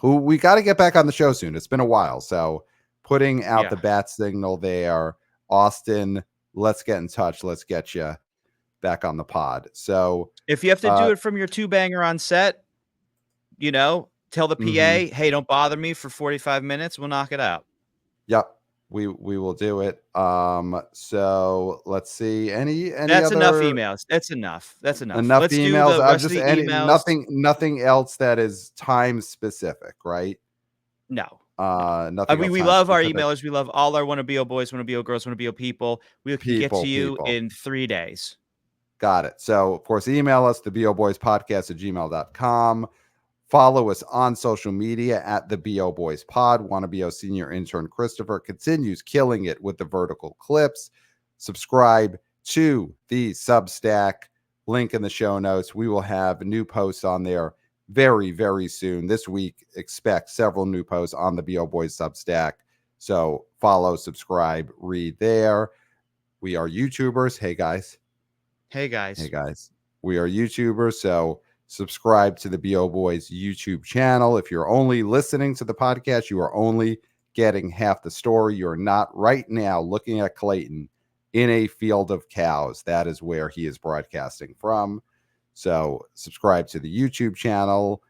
[SPEAKER 2] who we got to get back on the show soon. It's been a while. So putting out
[SPEAKER 1] Yeah.
[SPEAKER 2] the bat signal there. Austin, let's get in touch. Let's get you back on the pod. So,
[SPEAKER 1] If you have to do
[SPEAKER 2] uh,
[SPEAKER 1] it from your 2-banger on set, tell the
[SPEAKER 2] mhm.
[SPEAKER 1] PA, "Hey, don't bother me for 45 minutes. We'll knock it out."
[SPEAKER 2] Yep, we will do it. So let's see. Any
[SPEAKER 1] That's enough
[SPEAKER 2] other
[SPEAKER 1] emails. That's enough. That's enough.
[SPEAKER 2] enough
[SPEAKER 1] Let's do
[SPEAKER 2] emails?
[SPEAKER 1] the
[SPEAKER 2] I'm
[SPEAKER 1] rest of
[SPEAKER 2] just
[SPEAKER 1] the
[SPEAKER 2] any
[SPEAKER 1] emails.
[SPEAKER 2] nothing else that is time specific, right?
[SPEAKER 1] No, no.
[SPEAKER 2] Nothing else
[SPEAKER 1] We
[SPEAKER 2] time
[SPEAKER 1] love our
[SPEAKER 2] specific.
[SPEAKER 1] emailers. We love all our wanna be boys, wanna be girls, wanna be people. We can get to you
[SPEAKER 2] People.
[SPEAKER 1] in 3 days.
[SPEAKER 2] Got it. So, of course, email us, theboboyspodcast at gmail.com. Follow us on social media at the BO Boys Pod. Want to be our senior intern Christopher continues killing it with the vertical clips. Subscribe to the Substack. Link in the show notes. We will have new posts on there very, very soon. This week, expect several new posts on the BO Boys Substack. So follow, subscribe, read there. We are YouTubers. Hey guys.
[SPEAKER 1] Hey,
[SPEAKER 2] Hey
[SPEAKER 1] guys.
[SPEAKER 2] guys, we are YouTubers, so subscribe to the BO Boys YouTube channel. If you're only listening to the podcast, you are only getting half the story. You're not right now looking at Clayton in a field of cows. That is where he is broadcasting from. So subscribe to the YouTube channel.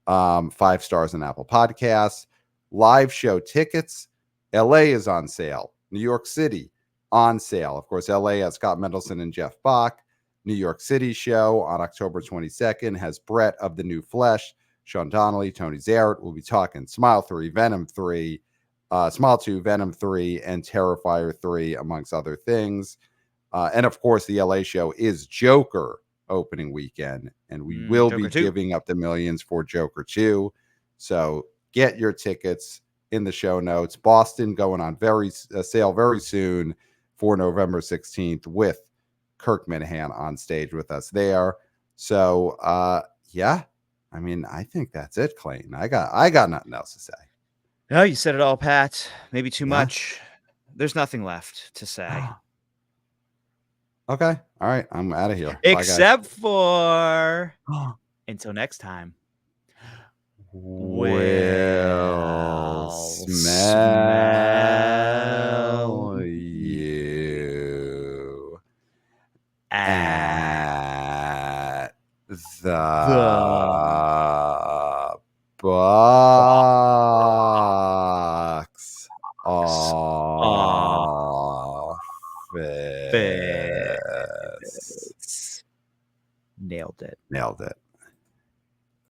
[SPEAKER 2] 5 stars on Apple Podcasts. Live show tickets. LA is on sale. New York City on sale. Of course, LA has Scott Mendelson and Jeff Bach. New York City show on October 22nd has Brett of the New Flesh, Sean Donnelly, Tony Zarrett. We'll be talking Smile 3, Venom 3, Smile 2, Venom 3, and Terrifier 3, amongst other things. And of course, the LA show is Joker opening weekend, and we will be
[SPEAKER 1] Joker 2.
[SPEAKER 2] giving up the millions for Joker 2. So Get your tickets in the show notes. Boston going on sale very soon for November 16th with Kirk Minahan on stage with us there. So yeah, I mean, I think that's it, Clayton. I got nothing else to say.
[SPEAKER 1] No, you said it all, Pat. Maybe too
[SPEAKER 2] Yeah.
[SPEAKER 1] much. There's nothing left to say.
[SPEAKER 2] Okay. All right. I'm out of here.
[SPEAKER 1] Except for until next time.
[SPEAKER 2] We'll smell you at the box office.
[SPEAKER 1] Nailed it.
[SPEAKER 2] Nailed it.